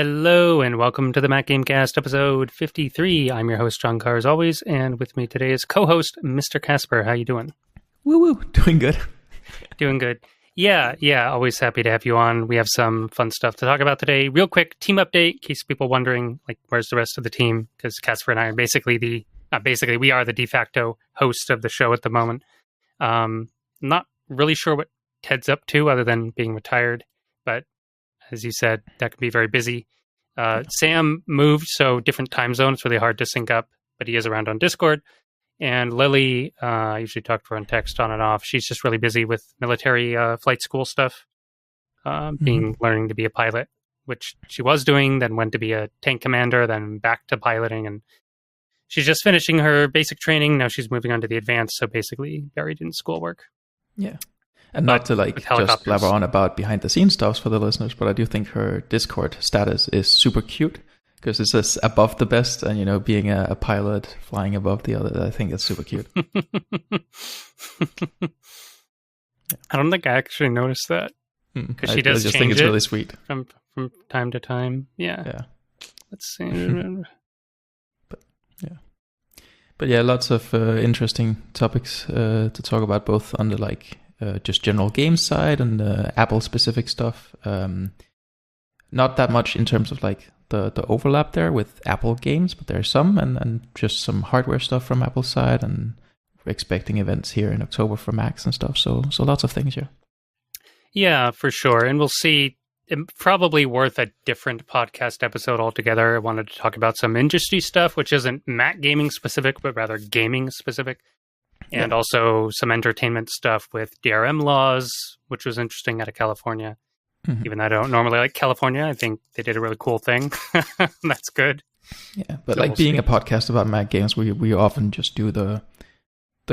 Hello and welcome to the Mac Gamecast episode 53. I'm your host, Jon Casper, as always, and with me today is co-host Mr. Casper. How you doing? Woo, doing good. Doing good. Yeah, always happy to have you on. We have some fun stuff to talk about today. Real quick, team update, in case people wondering, where's the rest of the team? Because Casper and I are we are the de facto host of the show at the moment. Not really sure what Ted's up to other than being retired, but as you said, that can be very busy. Sam moved, so different time zone. It's really hard to sync up, but he is around on Discord. And Lily, I usually talk to her on text on and off. She's just really busy with military flight school stuff, learning to be a pilot, which she was doing, then went to be a tank commander, then back to piloting. And she's just finishing her basic training. Now she's moving on to the advanced, so basically buried in schoolwork. Yeah. And not to just blabber on about behind the scenes stuff for the listeners, but I do think her Discord status is super cute because it says above the best, and being a pilot flying above the other. I think it's super cute. I don't think I actually noticed that because she does. I just think it's really sweet from time to time. Yeah. Let's see. But yeah, lots of interesting topics to talk about, both on the just general game side and Apple specific stuff. Not that much in terms of the overlap there with Apple games, but there's some, and just some hardware stuff from Apple's side, and we're expecting events here in October for Macs and stuff. So lots of things here. Yeah, for sure. And we'll see. Probably worth a different podcast episode altogether. I wanted to talk about some industry stuff, which isn't Mac gaming specific, but rather gaming specific. And also some entertainment stuff with DRM laws, which was interesting out of California. Mm-hmm. Even though I don't normally like California, I think they did a really cool thing. That's good. Yeah, but so being a podcast about Mac games, we often just do the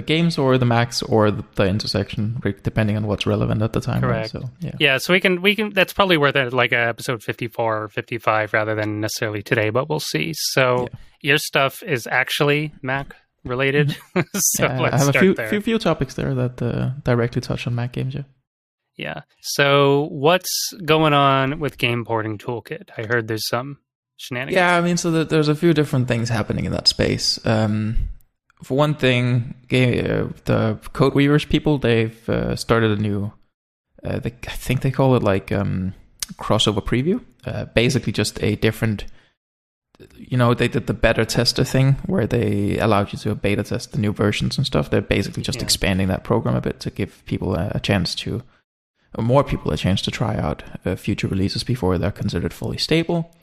games or the Macs or the intersection, depending on what's relevant at the time. Correct. Right? So yeah. So we can. That's probably worth it, like episode 54 or 55, rather than necessarily today. But we'll see. So your stuff is actually Mac related. So let's I have start a few topics there that directly touch on Mac games. Yeah. So what's going on with Game Porting Toolkit? I heard there's some shenanigans. Yeah, so there's a few different things happening in that space. For one thing, the Code Weavers people, they've started a new, I think they call it crossover preview. Basically just a different, they did the beta tester thing where they allowed you to beta test the new versions and stuff. They're basically just expanding that program a bit to give people more people a chance to try out future releases before they're considered fully stable.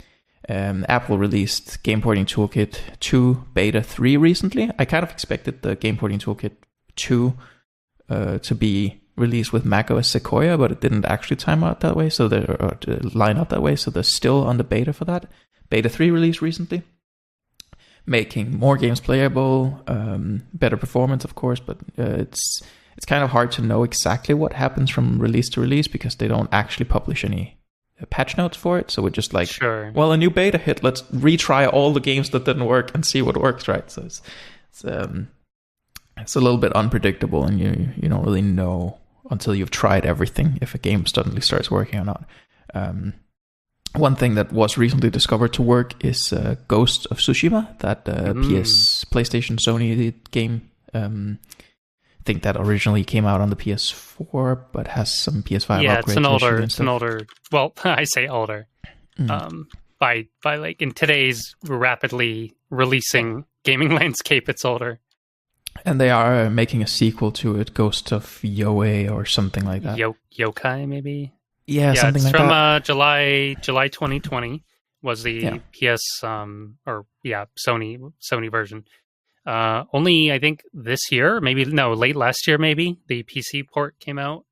Apple released Game Porting Toolkit 2 Beta 3 recently. I kind of expected the Game Porting Toolkit 2 to be released with macOS Sequoia, but it didn't actually line up that way, so they're still on the beta for that. Beta 3 released recently, making more games playable, better performance, of course, but it's kind of hard to know exactly what happens from release to release because they don't actually publish any patch notes for it. So we're just well, a new beta hit, let's retry all the games that didn't work and see what works, right? So it's a little bit unpredictable, and you don't really know until you've tried everything if a game suddenly starts working or not. One thing that was recently discovered to work is Ghost of Tsushima, that PlayStation Sony game. I think that originally came out on the PS4, but has some PS5 upgrades. Yeah, it's an older. Well, I say older. By in today's rapidly releasing gaming landscape, it's older. And they are making a sequel to it, Ghost of Yoei or something like that. Yokai, maybe. Yeah, something like that. It's from July 2020 was the PS Sony version. Only I think this year, late last year, maybe the PC port came out.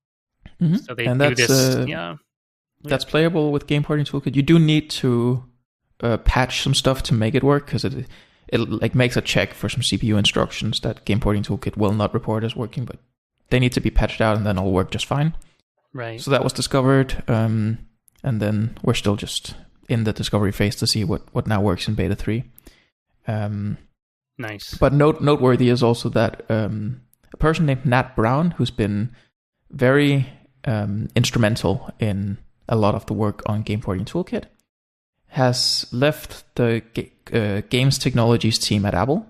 Mm-hmm. So they do this. That's playable with Game Porting Toolkit. You do need to patch some stuff to make it work because it makes a check for some CPU instructions that Game Porting Toolkit will not report as working, but they need to be patched out and then it'll work just fine. Right. So that was discovered, and then we're still just in the discovery phase to see what now works in Beta 3. Nice. But noteworthy is also that a person named Nat Brown, who's been very instrumental in a lot of the work on Game Porting Toolkit, has left the games technologies team at Apple.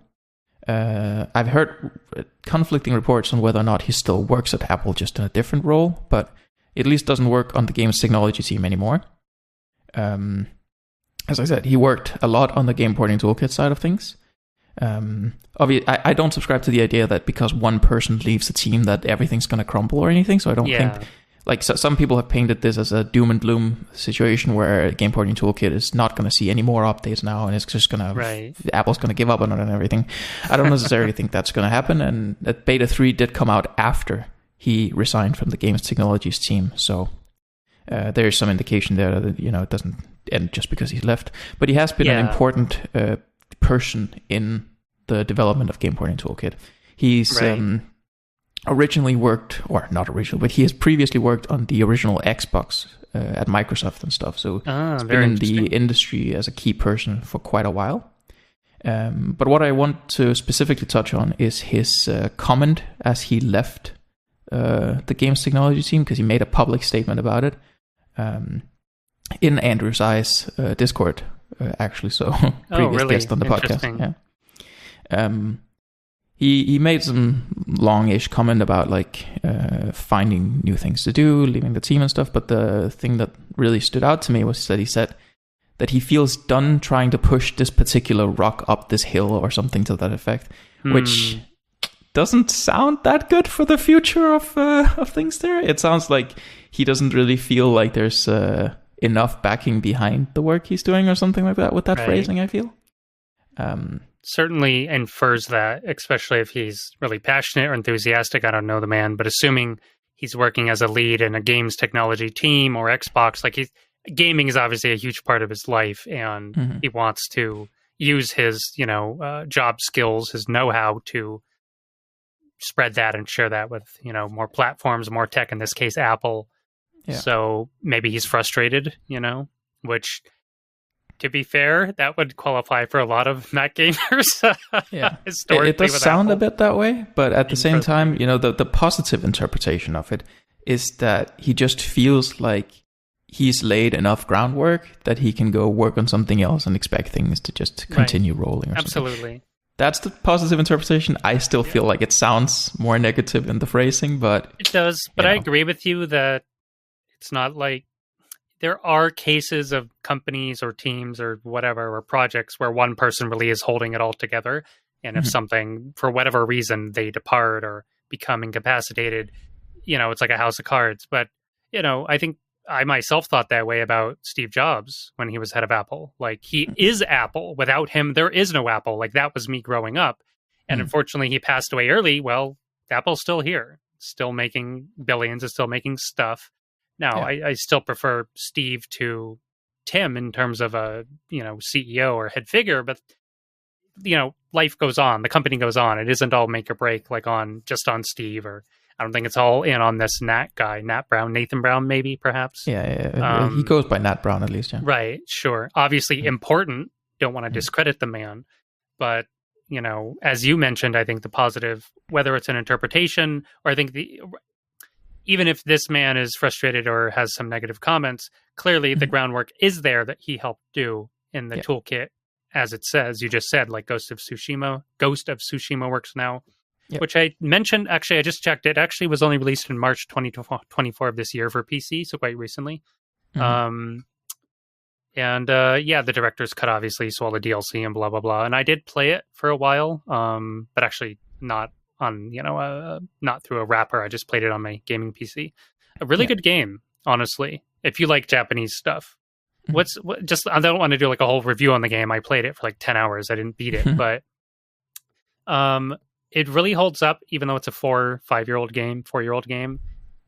I've heard conflicting reports on whether or not he still works at Apple, just in a different role, but he at least doesn't work on the games technology team anymore. As I said, he worked a lot on the game porting toolkit side of things. Obviously, I don't subscribe to the idea that because one person leaves the team that everything's going to crumble or anything. So I don't think, like, some people have painted this as a doom and gloom situation where game porting toolkit is not going to see any more updates now, and it's just going to Apple's going to give up on it and everything. I don't necessarily think that's going to happen. And that beta 3 did come out after he resigned from the games technologies team, so there's some indication there that it doesn't end just because he's left. But he has been an important person in the development of game porting toolkit. He's originally worked, or not originally, but he has previously worked on the original Xbox at Microsoft and stuff. So he's been in the industry as a key person for quite a while. But what I want to specifically touch on is his comment as he left the games technology team, because he made a public statement about it in Andrew Tsai's Discord, actually. So previous guest on the podcast. Yeah. He made some longish comment about like finding new things to do, leaving the team and stuff. But the thing that really stood out to me was that he said that he feels done trying to push this particular rock up this hill or something to that effect, which doesn't sound that good for the future of things there. It sounds like he doesn't really feel like there's enough backing behind the work he's doing or something like that with that phrasing, I feel. Certainly infers that, especially if he's really passionate or enthusiastic. I don't know the man, but assuming he's working as a lead in a games technology team or Xbox, like gaming is obviously a huge part of his life, and he wants to use his, job skills, his know-how to spread that and share that with, more platforms, more tech, in this case, Apple. Yeah. So maybe he's frustrated, which, to be fair, that would qualify for a lot of Mac gamers. Yeah, it does sound Apple a bit that way, but at the same time, the positive interpretation of it is that he just feels like he's laid enough groundwork that he can go work on something else and expect things to just continue rolling. Or Absolutely. Something. That's the positive interpretation. I still feel like it sounds more negative in the phrasing, but it does. But I agree with you that it's not like there are cases of companies or teams or whatever, or projects where one person really is holding it all together. And if something, for whatever reason, they depart or become incapacitated, it's like a house of cards. But, I think I myself thought that way about Steve Jobs when he was head of Apple. Like, he is Apple. Without him, there is no Apple. Like, that was me growing up. And unfortunately, he passed away early. Well, Apple's still here, still making billions, is still making stuff. Now, I still prefer Steve to Tim in terms of a, CEO or head figure, but, life goes on. The company goes on. It isn't all make or break, like just on Steve, or I don't think it's all in on this Nathan Brown, maybe, perhaps. Yeah. He goes by Nat Brown, at least, yeah. Right, sure. Obviously important. Don't want to discredit the man. But, as you mentioned, I think the positive, whether it's an interpretation, or I think even if this man is frustrated or has some negative comments, clearly the groundwork is there that he helped do in the toolkit, as it says. You just said, like, Ghost of Tsushima works now, which I mentioned. Actually, I just checked. It actually was only released in March 2024 of this year for PC, so quite recently. The director's cut, obviously, so all the DLC and blah, blah, blah. And I did play it for a while, but actually not on, not through a wrapper. I just played it on my gaming PC. A really good game, honestly, if you like Japanese stuff. I don't want to do like a whole review on the game. I played it for like 10 hours. I didn't beat it, but it really holds up, even though it's a 4-year-old game.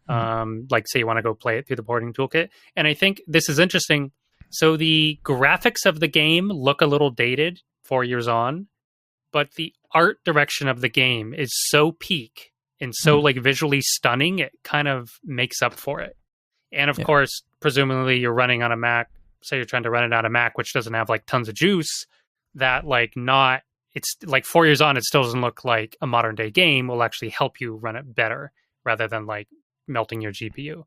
Like, say you want to go play it through the porting toolkit. And I think this is interesting. So the graphics of the game look a little dated 4 years on, but the art direction of the game is so peak and so like visually stunning, it kind of makes up for it. And of course, presumably you're running on a Mac, say you're trying to run it on a Mac, which doesn't have like tons of juice, that it's like 4 years on, it still doesn't look like a modern day game, will actually help you run it better rather than like melting your GPU.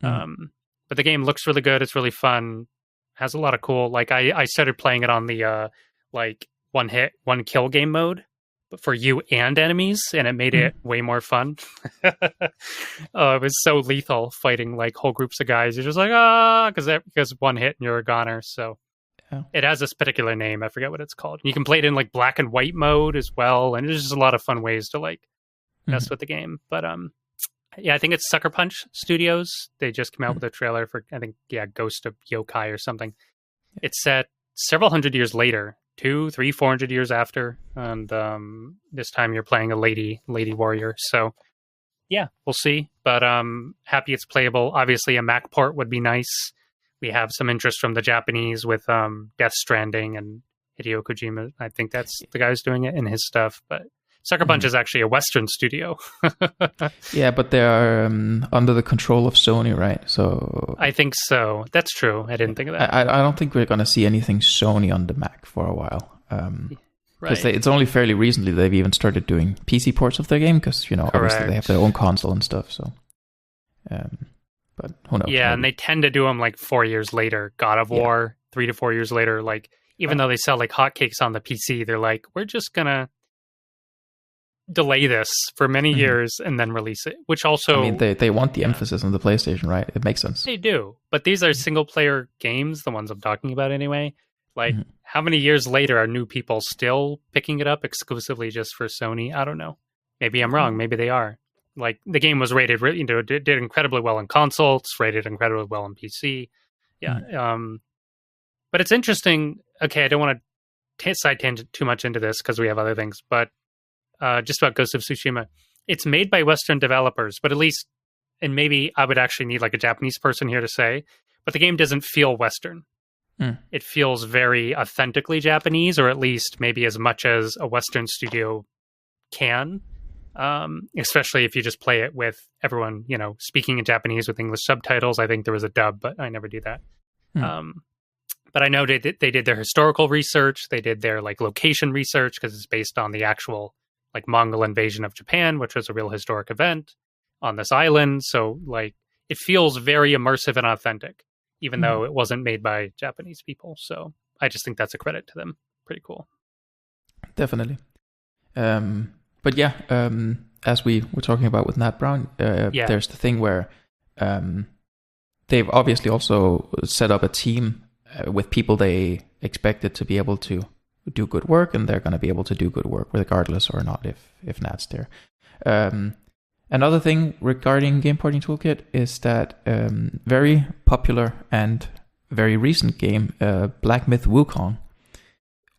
But the game looks really good. It's really fun. Has a lot of cool. Like I started playing it on the like one hit, one kill game mode, but for you and enemies, and it made it way more fun. It was so lethal fighting like whole groups of guys. You're just like because one hit and you're a goner. So it has this particular name. I forget what it's called. You can play it in like black and white mode as well, and there's just a lot of fun ways to like mess with the game. But yeah, I think it's Sucker Punch Studios. They just came out with a trailer for, I think, Ghost of Yokai or something. It's set several hundred years later, 200, 300, 400 years after, and this time you're playing a lady warrior. So yeah, we'll see. But happy it's playable. Obviously, a Mac port would be nice. We have some interest from the Japanese with Death Stranding and Hideo Kojima. I think that's the guy who's doing it in his stuff, but Sucker Punch is actually a Western studio. Yeah, but they are under the control of Sony, right? So I think so. That's true. I didn't think of that. I don't think we're going to see anything Sony on the Mac for a while. Because it's only fairly recently they've even started doing PC ports of their game, because, obviously they have their own console and stuff. So, but who knows? Yeah, and they tend to do them like 4 years later. God of War, 3 to 4 years later. Like, even though they sell like hotcakes on the PC, they're like, we're just going to delay this for many years and then release it, which also... I mean, they want the emphasis on the PlayStation, right? It makes sense. They do, but these are single-player games, the ones I'm talking about anyway. Like, how many years later are new people still picking it up exclusively just for Sony? I don't know. Maybe I'm wrong. Maybe they are. Like, the game was rated, did incredibly well in consoles, rated incredibly well in PC. Yeah. But it's interesting. Okay, I don't want to side tangent too much into this because we have other things, but just about Ghost of Tsushima. It's made by Western developers, but at least, and maybe I would actually need like a Japanese person here to say, but the game doesn't feel Western. It feels very authentically Japanese, or at least maybe as much as a Western studio can, especially if you just play it with everyone, speaking in Japanese with English subtitles. I think there was a dub, but I never do that. But I know they did their historical research. They did their like location research because it's based on the actual like Mongol invasion of Japan, which was a real historic event on this island. So like it feels very immersive and authentic, even though it wasn't made by Japanese people. So I just think that's a credit to them. Pretty cool. Definitely. But yeah, as we were talking about with Nat Brown, there's the thing where they've obviously also set up a team with people they expected to be able to do good work, and they're going to be able to do good work regardless or not if Nat's there. Another thing regarding Game Porting Toolkit is that very popular and very recent game, Black Myth Wukong,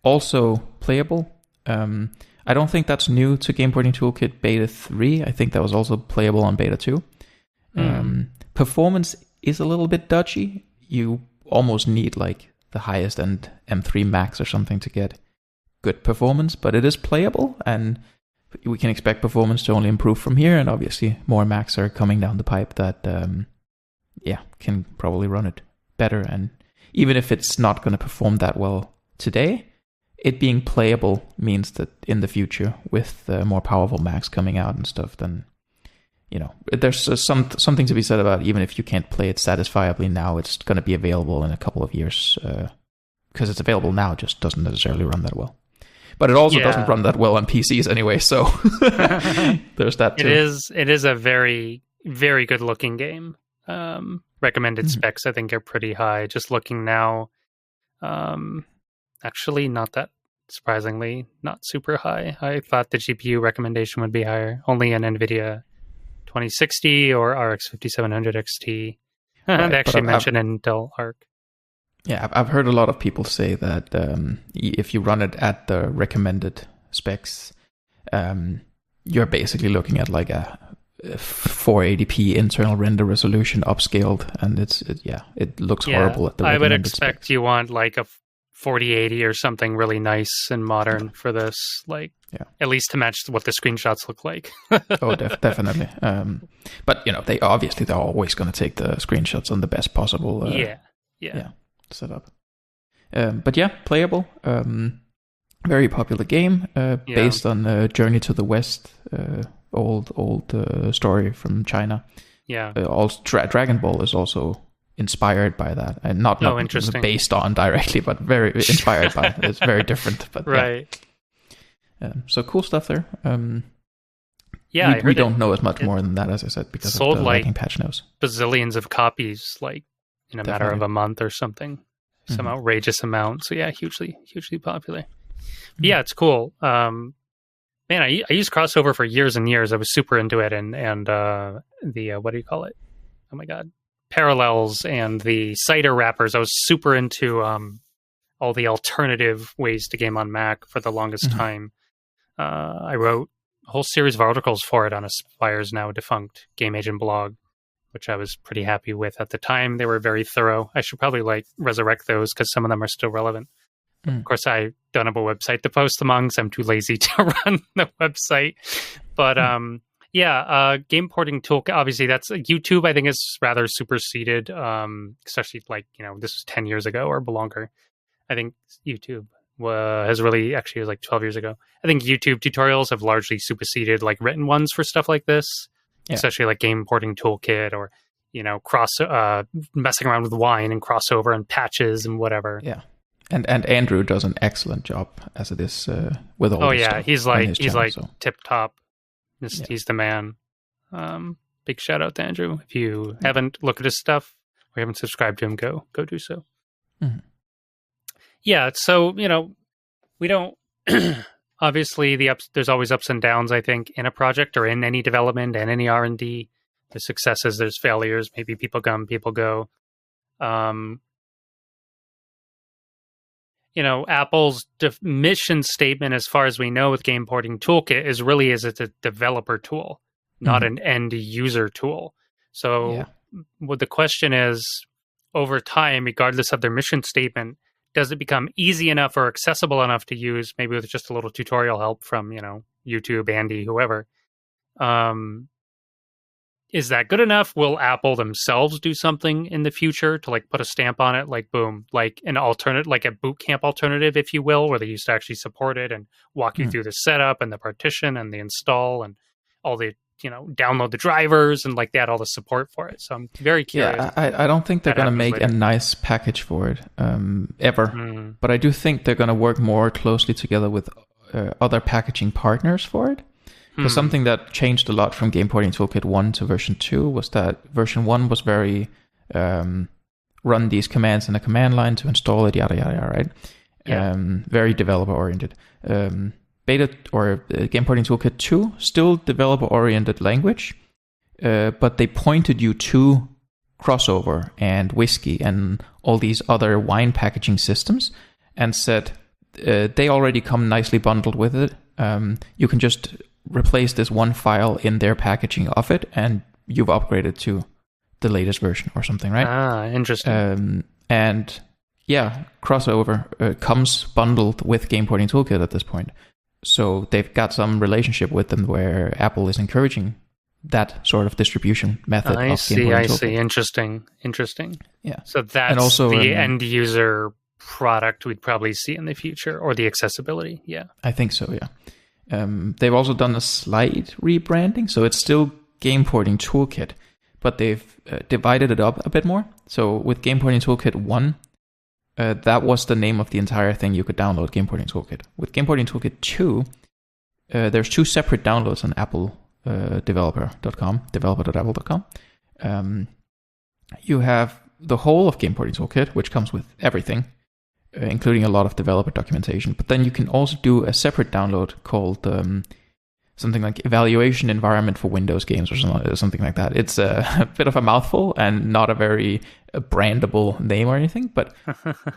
also playable. I don't think that's new to Game Porting Toolkit Beta 3. I think that was also playable on Beta 2. Performance is a little bit dodgy. You almost need like the highest end M3 Max or something to get good performance, but it is playable, and we can expect performance to only improve from here, and obviously more Macs are coming down the pipe that can probably run it better. And even if it's not going to perform that well today, it being playable means that in the future, with more powerful Macs coming out and stuff, then there's something to be said about even if you can't play it satisfiably now, it's going to be available in a couple of years, because it's available now, just doesn't necessarily run that well. But it also doesn't run that well on PCs anyway, so there's that too. It is a very, very good looking game. Recommended specs, I think, are pretty high. Just looking now, actually not that surprisingly, not super high. I thought the GPU recommendation would be higher. Only an NVIDIA 2060 or RX 5700 XT. They actually mentioned Intel Arc. Yeah, I've heard a lot of people say that if you run it at the recommended specs, you're basically looking at like a 480p internal render resolution upscaled, and it looks horrible at the recommended I would expect specs. You want like a 4080 or something really nice and modern for this, at least to match what the screenshots look like. Oh, definitely. But they're always going to take the screenshots on the best possible setup. But yeah, playable. Very popular game, based on Journey to the West, old story from China. Yeah. Also, Dragon Ball is also inspired by that, and not interesting. based on directly, but very inspired by it. It's very different, but right. So cool stuff there. Yeah, we don't know as much more than that, as I said, because sold of the Lightning patch notes. Bazillions of copies, like in a matter of a month or something, some outrageous amount. So yeah, hugely popular. But yeah, it's cool. Man, I used crossover for years and years. I was super into it, and the what do you call it? Oh my god, parallels and the cider wrappers. I was super into all the alternative ways to game on Mac for the longest time. I wrote a whole series of articles for it on Aspire's now defunct Game Agent blog, which I was pretty happy with at the time. They were very thorough. I should probably resurrect those because some of them are still relevant. Of course, I don't have a website to post them on because I'm too lazy to run the website. But game porting toolkit. Obviously, that's YouTube. I think is rather superseded, especially this was 10 years ago or longer. I think YouTube has really actually it was like 12 years ago. I think YouTube tutorials have largely superseded written ones for stuff like this, especially like game porting toolkit or messing around with wine and crossover and patches and whatever. Yeah. And Andrew does an excellent job as it is with all. Oh yeah, he's tip top. He's the man. Big shout out to Andrew. If you haven't looked at his stuff or haven't subscribed to him, go do so. Mm-hmm. Yeah, so we don't. Obviously, there's always ups and downs. I think in a project or in any development and any R&D, there's successes, there's failures. Maybe people come, people go. Apple's mission statement, as far as we know, with Game Porting Toolkit is really it's a developer tool, not an end user tool. So what the question is, over time, regardless of their mission statement, does it become easy enough or accessible enough to use, maybe with just a little tutorial help from, YouTube, Andy, whoever? Is that good enough? Will Apple themselves do something in the future to put a stamp on it? Boom, an alternate, a boot camp alternative, if you will, where they used to actually support it and walk you through the setup and the partition and the install and all the, download the drivers and that, all the support for it. So I'm very curious. Yeah, I don't think they're going to make a nice package for it ever. But I do think they're going to work more closely together with other packaging partners for it. Because something that changed a lot from Game Porting Toolkit 1 to version 2 was that version 1 was very run these commands in a command line to install it, yada, yada, yada, right? Yeah. Very developer-oriented. Beta or Game Porting Toolkit 2, still developer-oriented language, but they pointed you to Crossover and Whiskey and all these other wine packaging systems and said they already come nicely bundled with it. You can just replace this one file in their packaging of it, and you've upgraded to the latest version or something, right? Ah, interesting. And yeah, Crossover comes bundled with Game Porting Toolkit at this point. So they've got some relationship with them where Apple is encouraging that sort of distribution method. I see. Interesting. Yeah. So that's and also, the end user product we'd probably see in the future, or the accessibility. Yeah. I think so, yeah. They've also done a slight rebranding, so it's still Game Porting Toolkit, but they've divided it up a bit more. So with Game Porting Toolkit 1, that was the name of the entire thing you could download, Game Porting Toolkit. With Game Porting Toolkit 2, there's two separate downloads on Apple developer.apple.com. You have the whole of Game Porting Toolkit, which comes with everything, including a lot of developer documentation. But then you can also do a separate download called something like Evaluation Environment for Windows Games or something like that. It's a bit of a mouthful and not a very brandable name or anything, but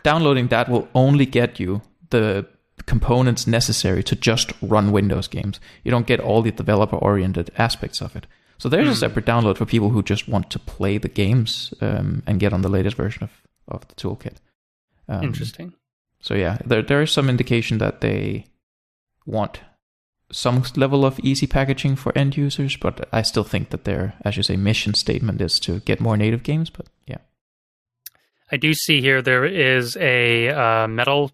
downloading that will only get you the components necessary to just run Windows games. You don't get all the developer-oriented aspects of it. So there's a separate download for people who just want to play the games and get on the latest version of the toolkit. Interesting. So yeah, there is some indication that they want some level of easy packaging for end users, but I still think that their, as you say, mission statement is to get more native games. But yeah, I do see here there is a Metal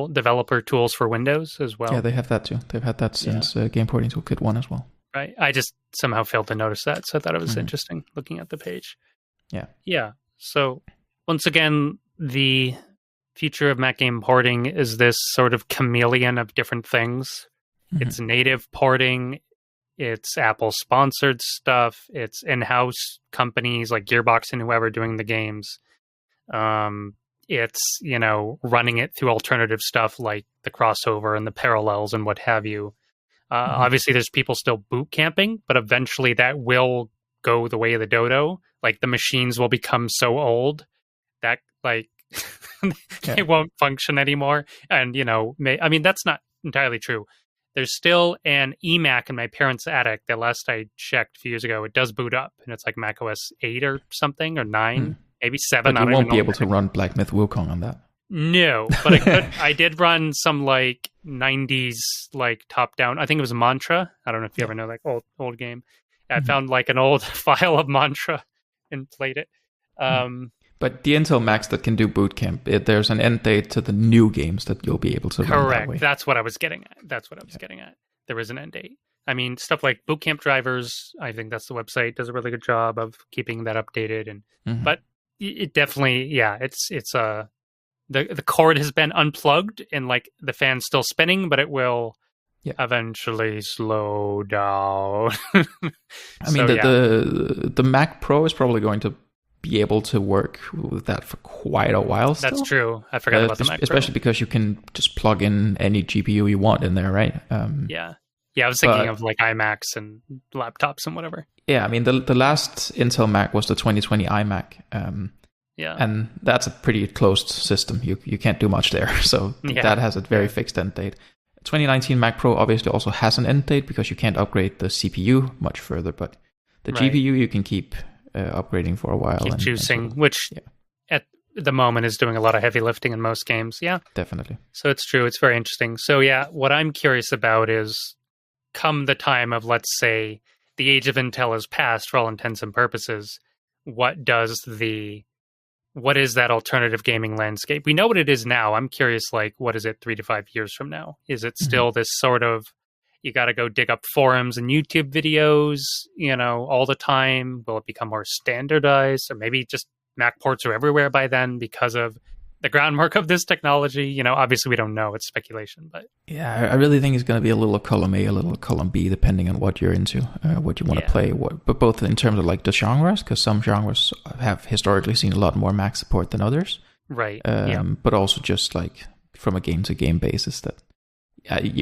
developer tools for Windows as well. Yeah, they have that too. They've had that since Game Porting Toolkit 1 as well. Right. I just somehow failed to notice that, so I thought it was interesting looking at the page. Yeah. So once again, the future of Mac game porting is this sort of chameleon of different things. It's native porting, it's Apple sponsored stuff, it's in-house companies like Gearbox and whoever doing the games. It's, running it through alternative stuff like the crossover and the parallels and what have you. Obviously, there's people still boot camping, but eventually that will go the way of the dodo. Like the machines will become so old that they won't function anymore. And, that's not entirely true. There's still an eMac in my parents' attic that last I checked a few years ago, it does boot up. And it's like Mac OS 8 or something, or 9, maybe 7. But you won't be able to run Black Myth Wukong on that. No, but I did run some 90s top down. I think it was Mantra. I don't know if you ever know that old game. I found an old file of Mantra and played it. But the Intel Macs that can do boot camp, there's an end date to the new games that you'll be able to run that way. Correct. That's what I was getting at. There is an end date. I mean, stuff like boot camp drivers, I think that's the website, does a really good job of keeping that updated. But it definitely, it's the cord has been unplugged and the fan's still spinning, but it will eventually slow down. I mean, the Mac Pro is probably going to be able to work with that for quite a while still. That's true. I forgot about the Mac Pro. Especially because you can just plug in any GPU you want in there, right? Yeah, I was thinking of iMacs and laptops and whatever. Yeah, I mean, the last Intel Mac was the 2020 iMac. And that's a pretty closed system. You can't do much there. So that has a very fixed end date. 2019 Mac Pro obviously also has an end date because you can't upgrade the CPU much further, but the GPU you can keep upgrading for a while. Keep juicing, which at the moment is doing a lot of heavy lifting in most games. Yeah, definitely. So it's true. It's very interesting. So what I'm curious about is come the time of, let's say, the age of Intel is past for all intents and purposes, what is that alternative gaming landscape? We know what it is now. I'm curious, what is it 3 to 5 years from now? Is it still this sort of, you got to go dig up forums and YouTube videos, all the time? Will it become more standardized? Or maybe just Mac ports are everywhere by then because of the groundwork of this technology? Obviously we don't know. It's speculation, but yeah, I really think it's going to be a little column A, a little column B, depending on what you're into, what you want to play. But both in terms of the genres, because some genres have historically seen a lot more Mac support than others, right? But also just from a game to game basis, that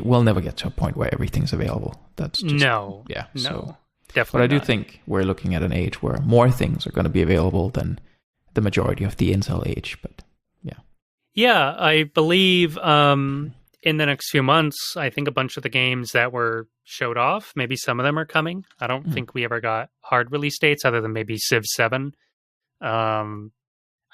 we'll never get to a point where everything's available. That's just, no, so definitely. But I do think we're looking at an age where more things are going to be available than the majority of the Intel age, but. Yeah, I believe in the next few months, I think a bunch of the games that were showed off, maybe some of them are coming. I don't think we ever got hard release dates other than maybe Civ 7. I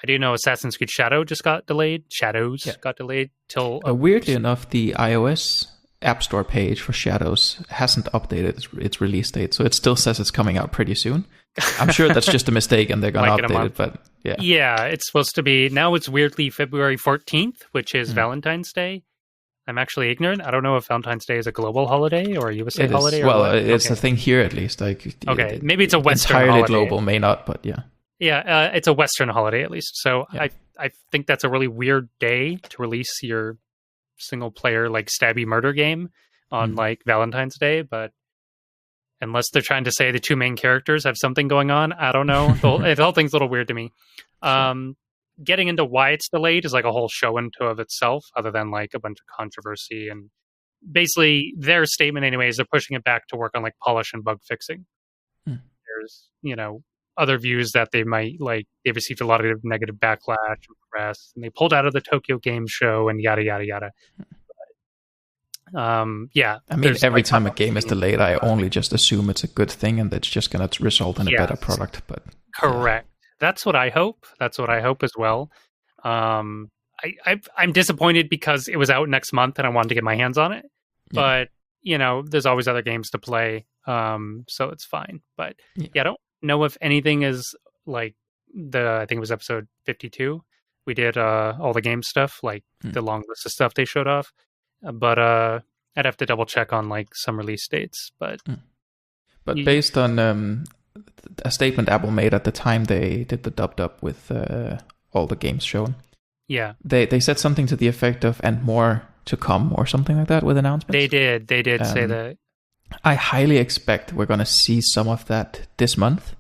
do know Assassin's Creed Shadow just got delayed. Got delayed till... weirdly enough, the iOS App Store page for Shadows hasn't updated its release date, so it still says it's coming out pretty soon. I'm sure that's just a mistake and they're going to update it, but yeah. Yeah, it's supposed to be, now it's weirdly February 14th, which is Valentine's Day. I'm actually ignorant. I don't know if Valentine's Day is a global holiday or a USA holiday. It's a thing here at least. Maybe it's a Western entirely holiday. Global, may not, but yeah. Yeah, it's a Western holiday at least. So I think that's a really weird day to release your single player stabby murder game on Valentine's Day, but unless they're trying to say the two main characters have something going on, I don't know. The whole thing's a little weird to me. Getting into why it's delayed is a whole show into of itself, other than a bunch of controversy. And basically their statement anyways, they're pushing it back to work on polish and bug fixing. There's other views that they might they've received a lot of negative backlash and press, and they pulled out of the Tokyo Game Show and yada yada yada. I mean, every time a game is delayed, I only just assume it's a good thing and that's just going to result in a better product. But correct. That's what I hope. That's what I hope as well. I'm disappointed because it was out next month and I wanted to get my hands on it. But there's always other games to play, so it's fine. But I don't know if anything is I think it was episode 52. We did all the game stuff, the long list of stuff they showed off. But I'd have to double check on some release dates. But based on a statement Apple made at the time they did the dub with all the games shown. Yeah. They said something to the effect of, and more to come, or something like that with announcements. They did say that. I highly expect we're going to see some of that this month.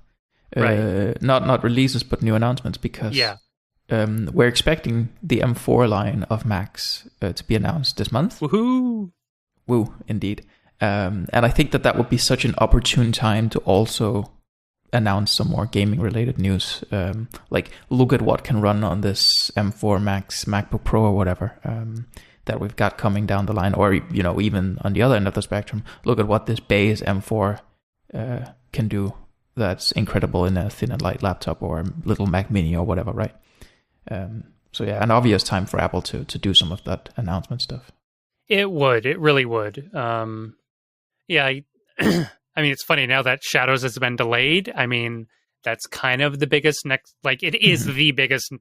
Right. Not releases, but new announcements, because we're expecting the M4 line of Macs to be announced this month. Woohoo! Woo, indeed. And I think that would be such an opportune time to also announce some more gaming-related news. Like, look at what can run on this M4 Max, MacBook Pro, or whatever, that we've got coming down the line. Or, even on the other end of the spectrum, look at what this base M4 can do. That's incredible in a thin and light laptop or a little Mac Mini or whatever, right? So yeah, an obvious time for Apple to do some of that announcement stuff. It really would. I mean, it's funny now that Shadows has been delayed. I mean, that's kind of the biggest next, like, it is the biggest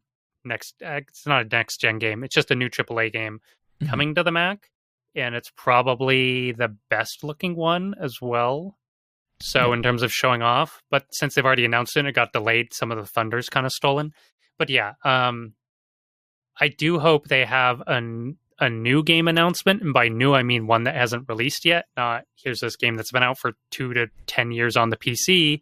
next, it's not a next gen game. It's just a new AAA game coming to the Mac. And it's probably the best looking one as well. So in terms of showing off, but since they've already announced it, it got delayed. Some of the thunder's kind of stolen. But yeah, I do hope they have a new game announcement, and by new I mean one that hasn't released yet. Not here's this game that's been out for 2 to 10 years on the PC.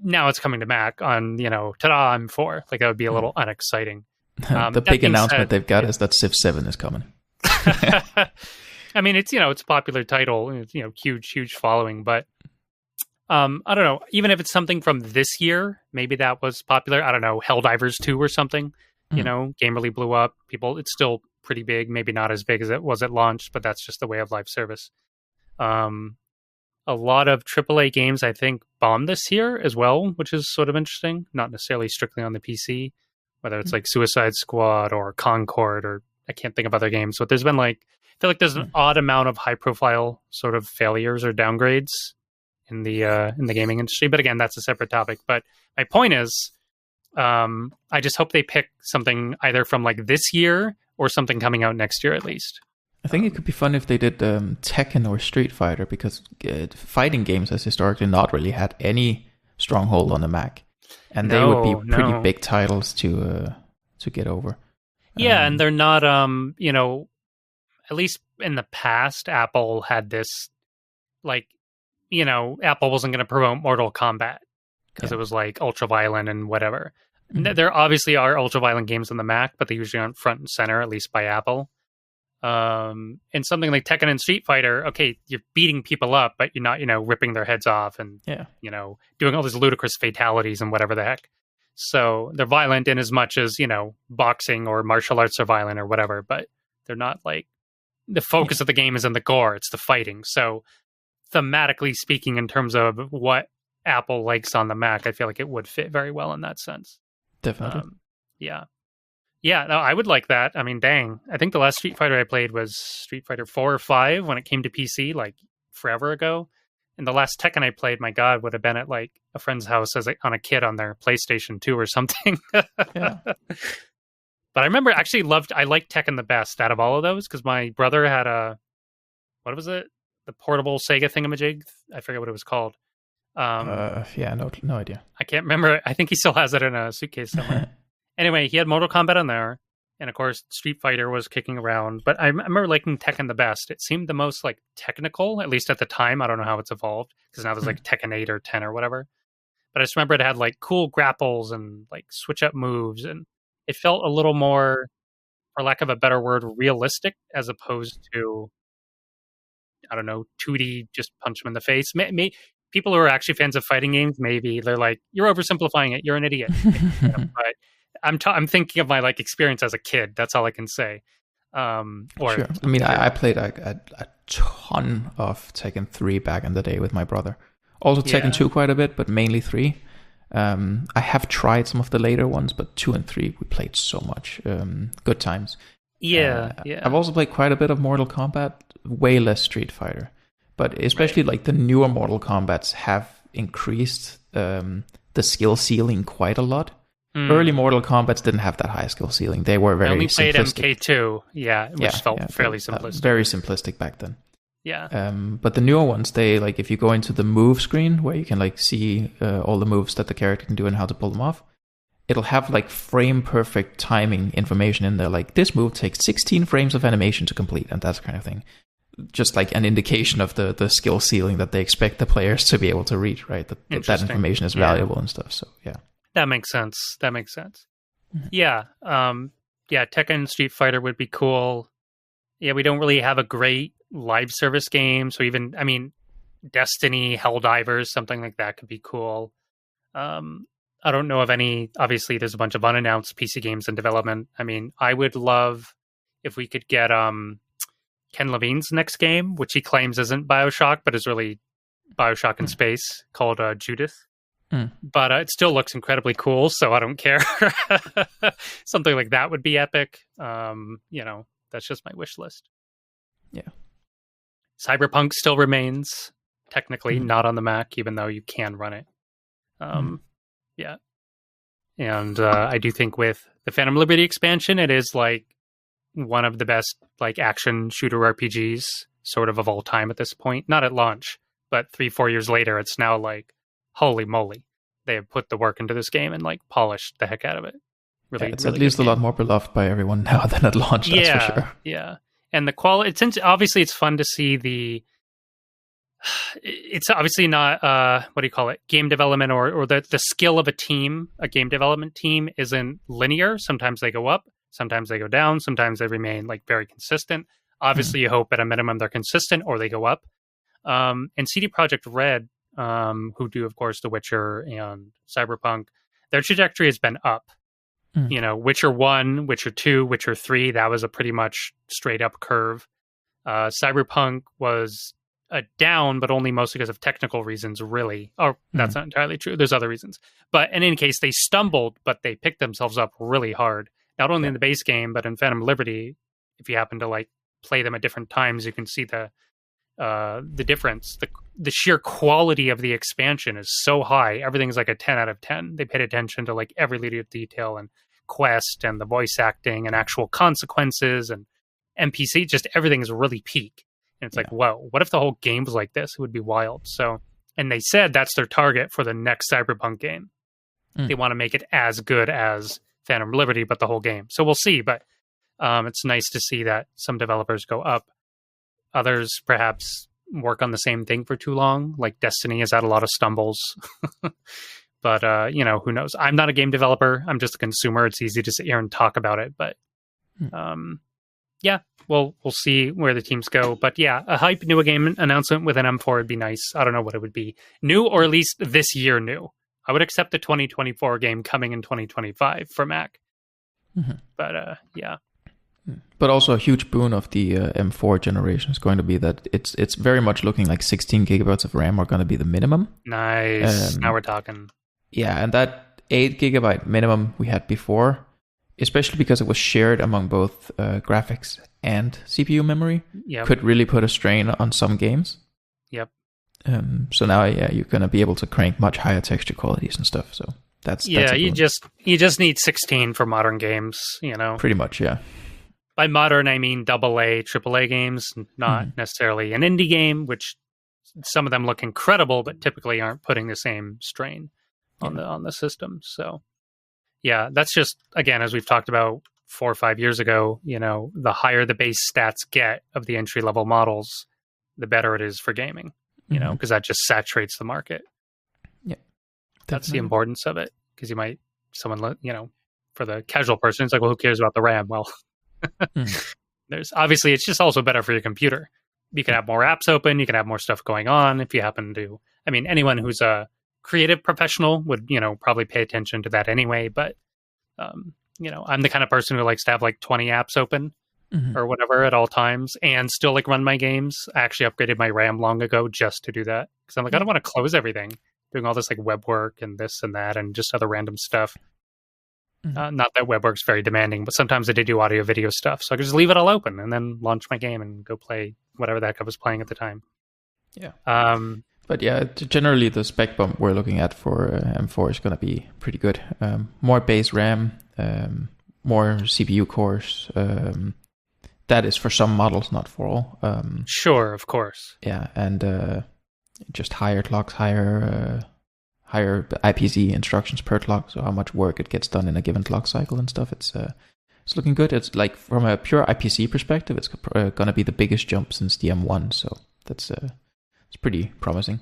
Now it's coming to Mac on, ta-da, I'm 4. Like, that would be a little unexciting. The big announcement they've got is that Civ 7 is coming. I mean, it's it's a popular title, it's, huge following, but I don't know. Even if it's something from this year, maybe that was popular. I don't know, Helldivers 2 or something. Game really blew up. It's still pretty big, maybe not as big as it was at launch, but that's just the way of live service. A lot of AAA games, I think, bombed this year as well, which is sort of interesting. Not necessarily strictly on the PC, whether it's like Suicide Squad or Concord, or I can't think of other games. But there's been I feel like there's an odd amount of high profile sort of failures or downgrades in the gaming industry. But again, that's a separate topic. But my point is, I just hope they pick something either from like this year or something coming out next year at least. I think it could be fun if they did Tekken or Street Fighter, because fighting games has historically not really had any stronghold on the Mac, and they would be pretty big titles to get over. Yeah, and they're not. At least in the past, Apple had this, Apple wasn't going to promote Mortal Kombat because it was like ultra violent and whatever. There obviously are ultra violent games on the Mac, but they usually aren't front and center, at least by Apple. And something like Tekken and Street Fighter, okay, you're beating people up, but you're not, ripping their heads off and, doing all these ludicrous fatalities and whatever the heck. So they're violent in as much as, boxing or martial arts are violent or whatever, but they're not like, the focus of the game is in the gore, it's the fighting. So thematically speaking, in terms of what Apple likes on the Mac, I feel like it would fit very well in that sense. Definitely. Yeah, no, I would like that. I mean, dang. I think the last Street Fighter I played was Street Fighter 4 or 5 when it came to PC, like forever ago. And the last Tekken I played, my God, would have been at like a friend's house on a kid on their PlayStation 2 or something. Yeah. But I remember I liked Tekken the best out of all of those, because my brother had what was it? The portable Sega thingamajig? I forget what it was called. No idea. I can't remember. I think he still has it in a suitcase somewhere. Anyway, he had Mortal Kombat on there, and of course Street Fighter was kicking around. But I remember liking Tekken the best. It seemed the most like technical, at least at the time. I don't know how it's evolved, because now there's like Tekken 8 or 10 or whatever. But I just remember it had like cool grapples and like switch up moves, and it felt a little more, for lack of a better word, realistic, as opposed to, I don't know, 2D, just punch them in the face. People who are actually fans of fighting games, maybe they're like, you're oversimplifying it, you're an idiot. But I'm thinking of my like experience as a kid. That's all I can say. Sure. I mean, I played a ton of Tekken 3 back in the day with my brother. Also Tekken 2 quite a bit, but mainly 3. I have tried some of the later ones, but 2 and 3 we played so much. Good times. Yeah. I've also played quite a bit of Mortal Kombat, way less Street Fighter. But especially like the newer Mortal Kombats have increased the skill ceiling quite a lot. Early Mortal Kombats didn't have that high skill ceiling. They were very simplistic. I only played MK2, which felt fairly simplistic. Very simplistic back then. Yeah. But the newer ones, they like if you go into the move screen where you can like see all the moves that the character can do and how to pull them off, it'll have like frame perfect timing information in there. Like this move takes 16 frames of animation to complete, and that kind of thing. Just like an indication of the skill ceiling that they expect the players to be able to reach, right? That information is valuable and stuff. So yeah, that makes sense. Mm-hmm. Yeah, Tekken Street Fighter would be cool. Yeah, we don't really have a great live service game, so even Destiny, Helldivers, something like that could be cool. I don't know of any. Obviously, there's a bunch of unannounced PC games in development. I mean, I would love if we could get Ken Levine's next game, which he claims isn't BioShock, but is really BioShock in space, called Judith. But it still looks incredibly cool, so I don't care. Something like that would be epic. That's just my wish list. Yeah. Cyberpunk still remains, technically, not on the Mac, even though you can run it. Yeah. And I do think with the Phantom Liberty expansion, it is like one of the best like action shooter RPGs sort of all time at this point. Not at launch, but 3-4 years later, it's now like, holy moly. They have put the work into this game and like polished the heck out of it. Really, it's really at least a lot more beloved by everyone now than at launch, that's for sure. Yeah. And the quality, obviously it's fun to see it's obviously not, game development or the skill of a game development team isn't linear. Sometimes they go up, sometimes they go down, sometimes they remain like very consistent. Obviously you hope at a minimum they're consistent or they go up. And CD Projekt Red, who do, of course, The Witcher and Cyberpunk, their trajectory has been up. Witcher 1, Witcher 2, Witcher 3, that was a pretty much straight up curve. Cyberpunk was a down, but only mostly because of technical reasons, really. Oh, that's not entirely true. There's other reasons. But in any case, they stumbled, but they picked themselves up really hard. Not only in the base game, but in Phantom Liberty, if you happen to like play them at different times, you can see the difference. The sheer quality of the expansion is so high. Everything's like a 10 out of 10. They paid attention to like every little detail and quest and the voice acting and actual consequences and NPC. Just everything is really peak. And it's like, whoa, what if the whole game was like this? It would be wild. So, and they said that's their target for the next Cyberpunk game. They want to make it as good as Phantom Liberty, but the whole game. So we'll see. But it's nice to see that some developers go up. Others perhaps work on the same thing for too long. Like Destiny has had a lot of stumbles. But, who knows? I'm not a game developer. I'm just a consumer. It's easy to sit here and talk about it. But, we'll see where the teams go. But, a hype new game announcement with an M4 would be nice. I don't know what it would be. New, or at least this year new. I would accept the 2024 game coming in 2025 for Mac. But, But also a huge boon of the M4 generation is going to be that it's very much looking like 16 gigabytes of RAM are going to be the minimum. Nice. Now we're talking. Yeah, and that 8 gigabyte minimum we had before, especially because it was shared among both graphics and CPU memory, could really put a strain on some games. Yep. So now, you're going to be able to crank much higher texture qualities and stuff. So that's you just need 16 for modern games. Pretty much, yeah. By modern, I mean AA, AAA games, not necessarily an indie game, which some of them look incredible, but typically aren't putting the same strain on the system. So, that's just, again, as we've talked about 4 or 5 years ago, the higher the base stats get of the entry-level models, the better it is for gaming, because that just saturates the market. Yeah. That's the importance of it, because for the casual person, it's like, well, who cares about the RAM? Well, there's obviously, it's just also better for your computer. You can have more apps open, you can have more stuff going on. If you happen to, anyone who's a creative professional would, probably pay attention to that anyway. But, I'm the kind of person who likes to have like 20 apps open or whatever at all times and still like run my games. I actually upgraded my RAM long ago just to do that. Cause I'm like, I don't want to close everything, doing all this like web work and this and that and just other random stuff. Not that web work's very demanding, but sometimes I did do audio video stuff. So I could just leave it all open and then launch my game and go play whatever the heck I was playing at the time. Yeah. But generally the spec bump we're looking at for M4 is going to be pretty good. More base RAM, more CPU cores, that is for some models, not for all. Sure, of course. Yeah, and just higher clocks, higher IPZ instructions per clock, so how much work it gets done in a given clock cycle and stuff. It's looking good. It's like from a pure IPC perspective, it's going to be the biggest jump since the M1, so that's it's pretty promising.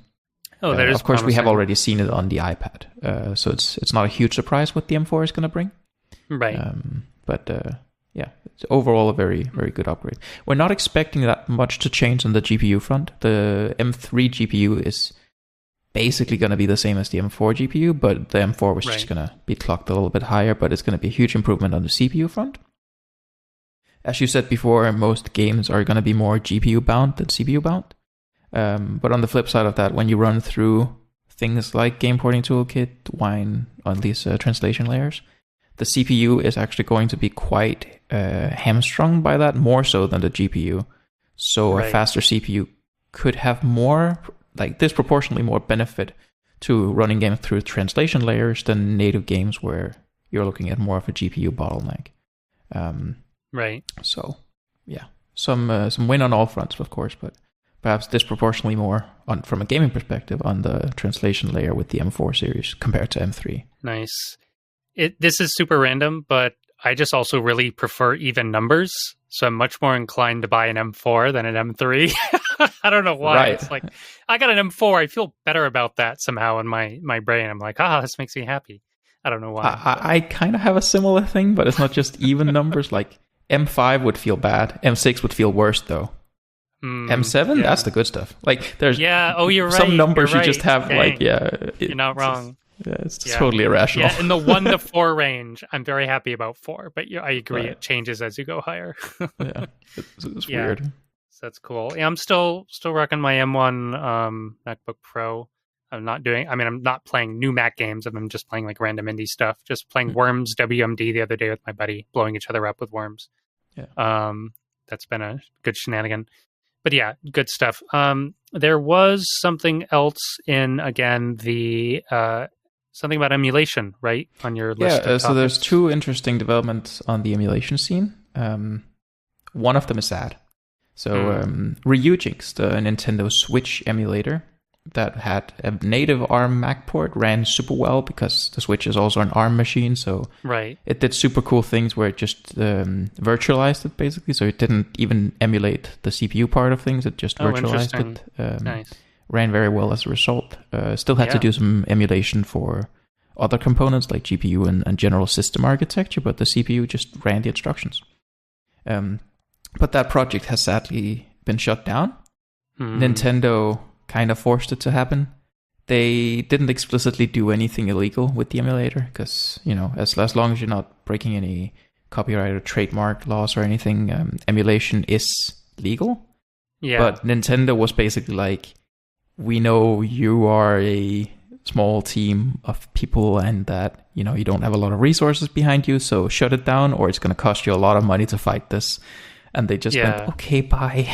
Oh, that is of course, promising. we have already seen it on the iPad, so it's not a huge surprise what the M4 is going to bring. Right. But yeah, it's overall a very, very good upgrade. We're not expecting that much to change on the GPU front. The M3 GPU is basically going to be the same as the M4 GPU, but the M4 was just going to be clocked a little bit higher, but it's going to be a huge improvement on the CPU front. As you said before, most games are going to be more GPU bound than CPU bound. But on the flip side of that, when you run through things like Game Porting Toolkit, Wine, on these translation layers, the CPU is actually going to be quite hamstrung by that, more so than the GPU. So a faster CPU could have more, like disproportionately more benefit to running games through translation layers than native games where you're looking at more of a GPU bottleneck. Right. So, yeah, some win on all fronts, of course, but perhaps disproportionately more from a gaming perspective on the translation layer with the M4 series compared to M3. Nice. This is super random, but I just also really prefer even numbers. So I'm much more inclined to buy an M4 than an M3. I don't know why. Right. It's like, I got an M4. I feel better about that somehow in my brain. I'm like, this makes me happy. I don't know why. I kind of have a similar thing, but it's not just even numbers. Like M5 would feel bad. M6 would feel worse, though. M7, that's the good stuff. Like there's you're right. Some numbers you just have you're not wrong. It's totally irrational. Yeah, in the 1 to 4 range, I'm very happy about 4, but I agree it changes as you go higher. Yeah, it's weird. So that's cool. Yeah, I'm still rocking my M1 MacBook Pro. I'm not playing new Mac games. I'm just playing like random indie stuff. Just playing Worms WMD the other day with my buddy, blowing each other up with Worms. Yeah. That's been a good shenanigan. But yeah, good stuff. There was something else in, again, the something about emulation, right, on your list? Yeah, so there's 2 interesting developments on the emulation scene. One of them is sad. So Ryujinx, the Nintendo Switch emulator that had a native ARM Mac port, ran super well because the Switch is also an ARM machine. So it did super cool things where it just virtualized it, basically. So it didn't even emulate the CPU part of things. It just virtualized it. Nice. Ran very well as a result. Still had to do some emulation for other components like GPU and general system architecture, but the CPU just ran the instructions. But that project has sadly been shut down. Nintendo kind of forced it to happen. They didn't explicitly do anything illegal with the emulator because, as long as you're not breaking any copyright or trademark laws or anything, emulation is legal. Yeah. But Nintendo was basically like, we know you are a small team of people and that, you don't have a lot of resources behind you, so shut it down or it's going to cost you a lot of money to fight this. And they just went, okay, bye.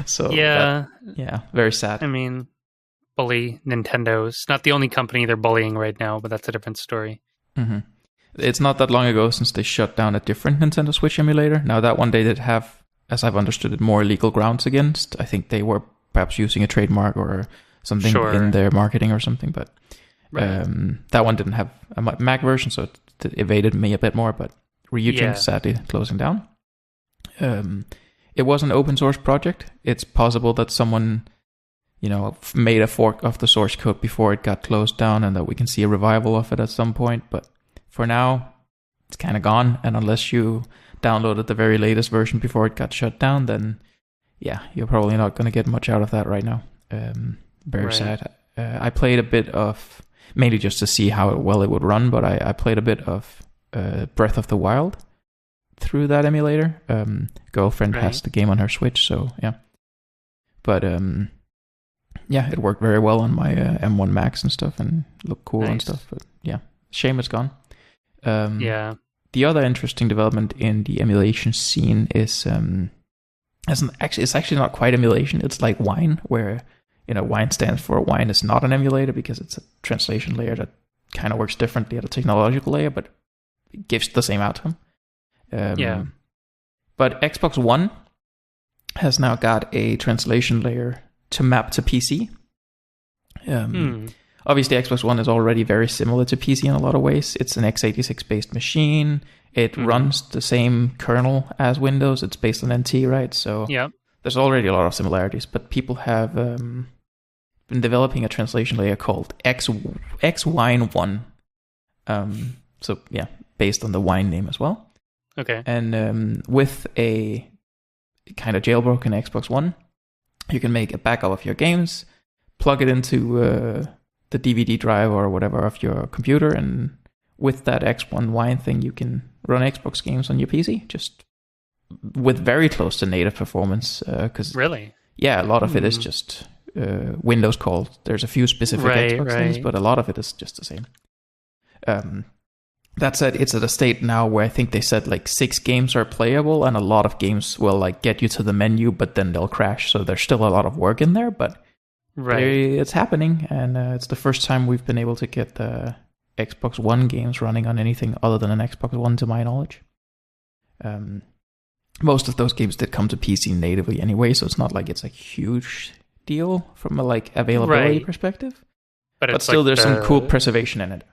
So, very sad. I mean, bully Nintendo. It's not the only company they're bullying right now, but that's a different story. Mm-hmm. It's not that long ago since they shut down a different Nintendo Switch emulator. Now, that one they did have, as I've understood it, more legal grounds against. I think they were perhaps using a trademark or something in their marketing or something, but that one didn't have a Mac version, so it evaded me a bit more, but Ryujinx sadly closing down. It was an open source project. It's possible that someone, made a fork of the source code before it got closed down and that we can see a revival of it at some point. But for now, it's kind of gone. And unless you downloaded the very latest version before it got shut down, then you're probably not going to get much out of that right now. Very sad. I played a bit of, mainly just to see how well it would run, but I played a bit of Breath of the Wild through that emulator. Girlfriend has the game on her Switch, so yeah. But it worked very well on my M1 Max and stuff, and looked cool and stuff. But shame it's gone. The other interesting development in the emulation scene is it's actually not quite emulation. It's like Wine, where Wine stands for Wine is not an emulator because it's a translation layer that kind of works differently at a technological layer, but it gives the same outcome. But Xbox One has now got a translation layer to map to PC. Obviously, Xbox One is already very similar to PC in a lot of ways. It's an x86-based machine. It runs the same kernel as Windows. It's based on NT, right? So there's already a lot of similarities. But people have been developing a translation layer called Xwine1. So yeah, based on the Wine name as well. Okay. And with a kind of jailbroken Xbox One, you can make a backup of your games, plug it into the DVD drive or whatever of your computer, and with that X1 Wine thing, you can run Xbox games on your PC, just with very close to native performance. Really? Yeah, a lot of it is just Windows called. There's a few specific Xbox things, but a lot of it is just the same. That said, it's at a state now where I think they said like 6 games are playable, and a lot of games will like get you to the menu, but then they'll crash. So there's still a lot of work in there, but it's happening, and it's the first time we've been able to get the Xbox One games running on anything other than an Xbox One, to my knowledge. Most of those games did come to PC natively anyway, so it's not like it's a huge deal from a like availability perspective. But still, like there's some cool preservation in it.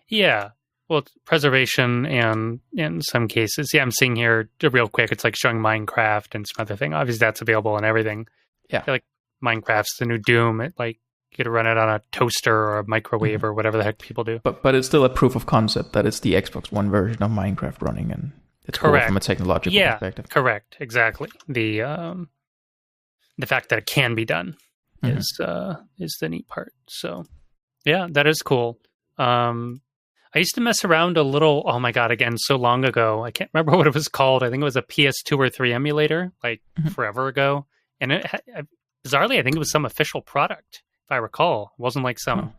Yeah. Well, preservation, and in some cases, I'm seeing here real quick, it's like showing Minecraft and some other thing. Obviously, that's available and everything. Yeah. Like Minecraft's the new Doom. It like you could run it on a toaster or a microwave or whatever the heck people do. But it's still a proof of concept that it's the Xbox One version of Minecraft running, and it's cool from a technological perspective. Correct. Exactly. The fact that it can be done is the neat part. So yeah, that is cool. I used to mess around a little, oh my God, again, so long ago. I can't remember what it was called. I think it was a PS2 or 3 emulator, like forever ago. And it bizarrely, I think it was some official product, if I recall. It wasn't like some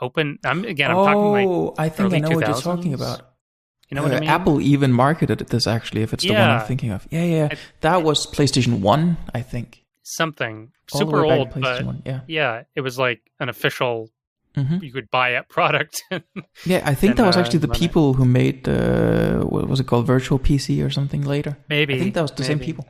open, I'm talking like I think I know 2000s. what you're talking about. You know what I mean? Apple even marketed this, actually, if it's the one I'm thinking of. Yeah. That was PlayStation 1, I think. Something. All Super old, but 1, it was like an official... You could buy a product. Yeah, I think that was actually the people who made what was it called, Virtual PC or something later. Maybe. I think that was the same people.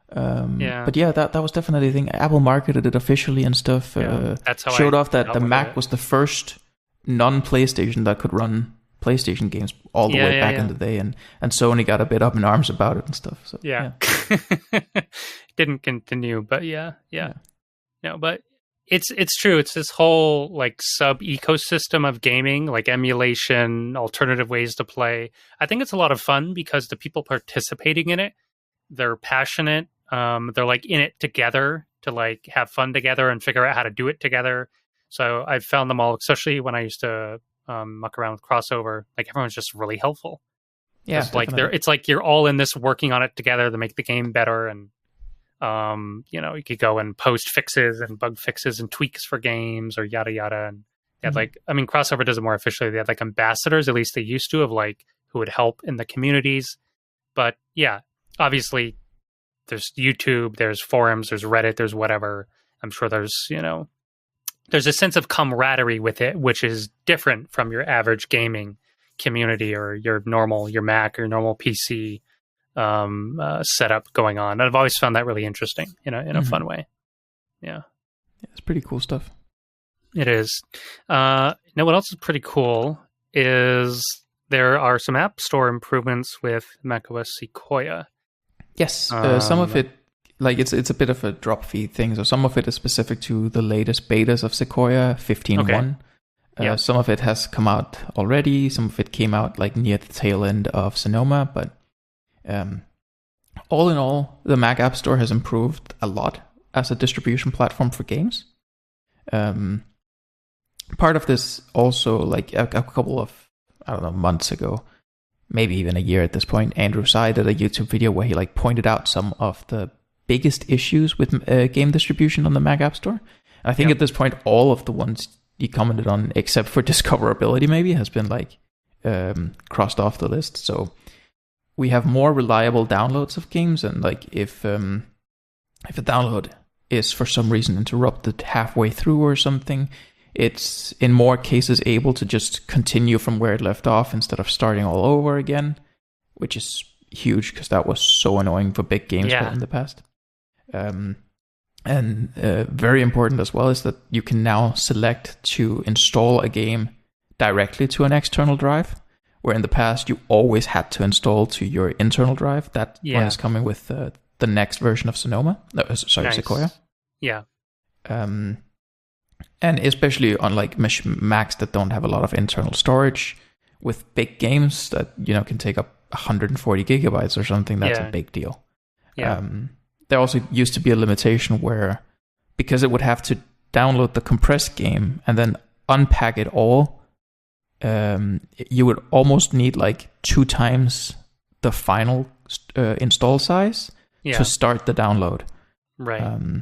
But yeah, that was definitely a thing. Apple marketed it officially and stuff. That's how showed off that the Mac was the first non-PlayStation that could run PlayStation games all the way back in the day, and Sony got a bit up in arms about it and stuff. So didn't continue, but no, but it's true. It's this whole like sub ecosystem of gaming, like emulation, alternative ways to play. I think it's a lot of fun because the people participating in it, they're passionate. They're like in it together to like have fun together and figure out how to do it together. So I've found them all, especially when I used to muck around with crossover. Like everyone's just really helpful. Yeah, it's like you're all in this working on it together to make the game better. And you could go and post fixes and bug fixes and tweaks for games or yada yada. And they had crossover does it more officially. They had like ambassadors, at least they used to, of like who would help in the communities. But yeah, obviously there's YouTube, there's forums, there's Reddit, there's whatever. I'm sure there's a sense of camaraderie with it, which is different from your average gaming community or your Mac or normal PC setup going on. I've always found that really interesting in a fun way. Yeah, it's pretty cool stuff. It is. What else is pretty cool is there are some App Store improvements with macOS Sequoia. Yes, some of it, like it's a bit of a drop feed thing. So some of it is specific to the latest betas of Sequoia 15.1. Okay. Some of it has come out already. Some of it came out like near the tail end of Sonoma. But all in all, the Mac App Store has improved a lot as a distribution platform for games. Part of this also, like a couple of, months ago, maybe even a year at this point, Andrew Tsai did a YouTube video where he like pointed out some of the biggest issues with game distribution on the Mac App Store. And I think at this point, all of the ones he commented on, except for discoverability maybe, has been like crossed off the list. So we have more reliable downloads of games, and like if a download is for some reason interrupted halfway through or something, it's in more cases able to just continue from where it left off instead of starting all over again, which is huge because that was so annoying for big games in the past. And very important as well is that you can now select to install a game directly to an external drive, where in the past you always had to install to your internal drive. That one is coming with the next version of Sonoma. No, sorry, nice. Sequoia. Yeah. And especially on like Macs that don't have a lot of internal storage, with big games that can take up 140 gigabytes or something, that's a big deal. Yeah. There also used to be a limitation where, because it would have to download the compressed game and then unpack it all, you would almost need like 2 times the final install size to start the download. Right.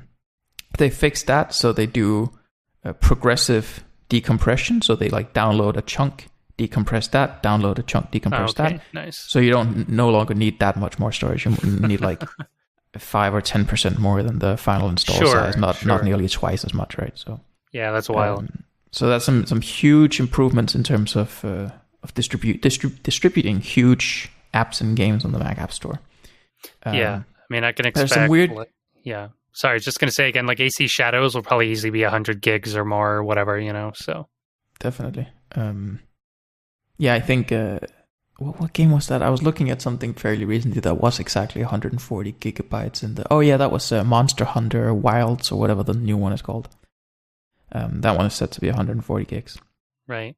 They fixed that, so they do progressive decompression. So they like download a chunk, decompress that, download a chunk, decompress that. Nice. So you don't no longer need that much more storage. You need like 5 or 10% more than the final install size, not nearly twice as much, right? So yeah, that's wild. So that's some huge improvements in terms of distributing huge apps and games on the Mac App Store. I mean, I can expect. There's some weird. Sorry, I was just going to say again, like AC Shadows will probably easily be 100 gigs or more, or whatever, So definitely. I think. What game was that? I was looking at something fairly recently that was exactly 140 gigabytes in the... Oh yeah, that was Monster Hunter Wilds or whatever the new one is called. That one is set to be 140 gigs. Right.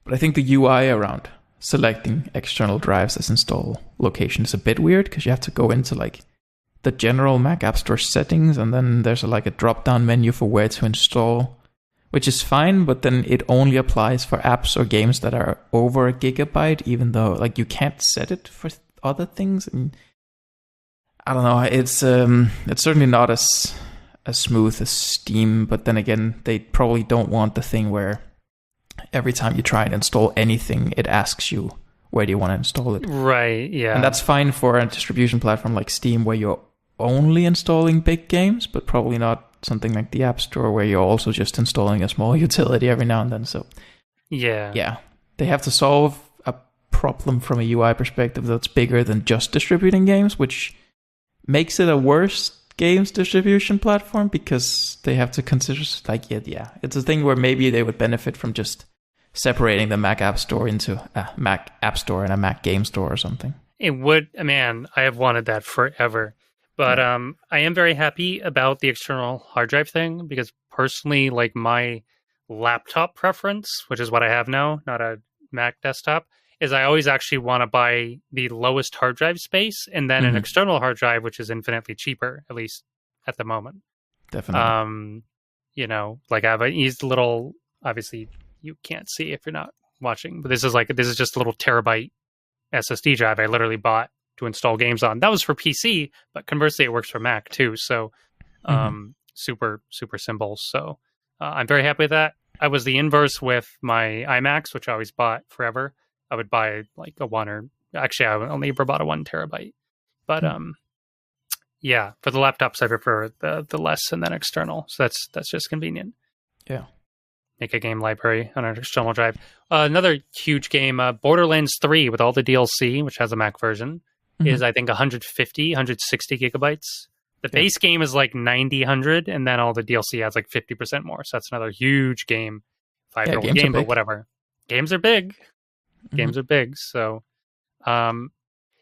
But I think the UI around selecting external drives as install location is a bit weird because you have to go into like the general Mac App Store settings, and then there's like a drop-down menu for where to install, which is fine, but then it only applies for apps or games that are over a gigabyte, even though like you can't set it for other things. And I don't know. It's certainly not as smooth as Steam, but then again, they probably don't want the thing where every time you try and install anything, it asks you where do you want to install it. Right. Yeah. And that's fine for a distribution platform like Steam, where you're only installing big games, but probably not something like the App Store, where you're also just installing a small utility every now and then. So yeah, they have to solve a problem from a UI perspective that's bigger than just distributing games, which makes it a worse games distribution platform, because they have to consider like it's a thing where maybe they would benefit from just separating the Mac App Store into a Mac App Store and a Mac Game Store or something. It would, man, I have wanted that forever. But I am very happy about the external hard drive thing, because personally, like my laptop preference, which is what I have now, not a Mac desktop, is I always actually want to buy the lowest hard drive space and then an external hard drive, which is infinitely cheaper, at least at the moment. Definitely. Like I have a used little, obviously you can't see if you're not watching, but this is just a little terabyte SSD drive I literally bought to install games on. That was for PC, but conversely it works for Mac too. So super, super simple. So I'm very happy with that. I was the inverse with my iMacs, which I always bought forever. I would buy like a one, or actually I only ever bought a 1 terabyte. But for the laptops I prefer the less and then external. So that's just convenient. Yeah. Make a game library on an external drive. Another huge game, Borderlands 3 with all the DLC, which has a Mac version, is I think 150, 160 gigabytes. The base game is like 90, 100, and then all the DLC adds like 50% more. So that's another huge game. 5-year-old game, but whatever. Games are big. Games are big. So, I've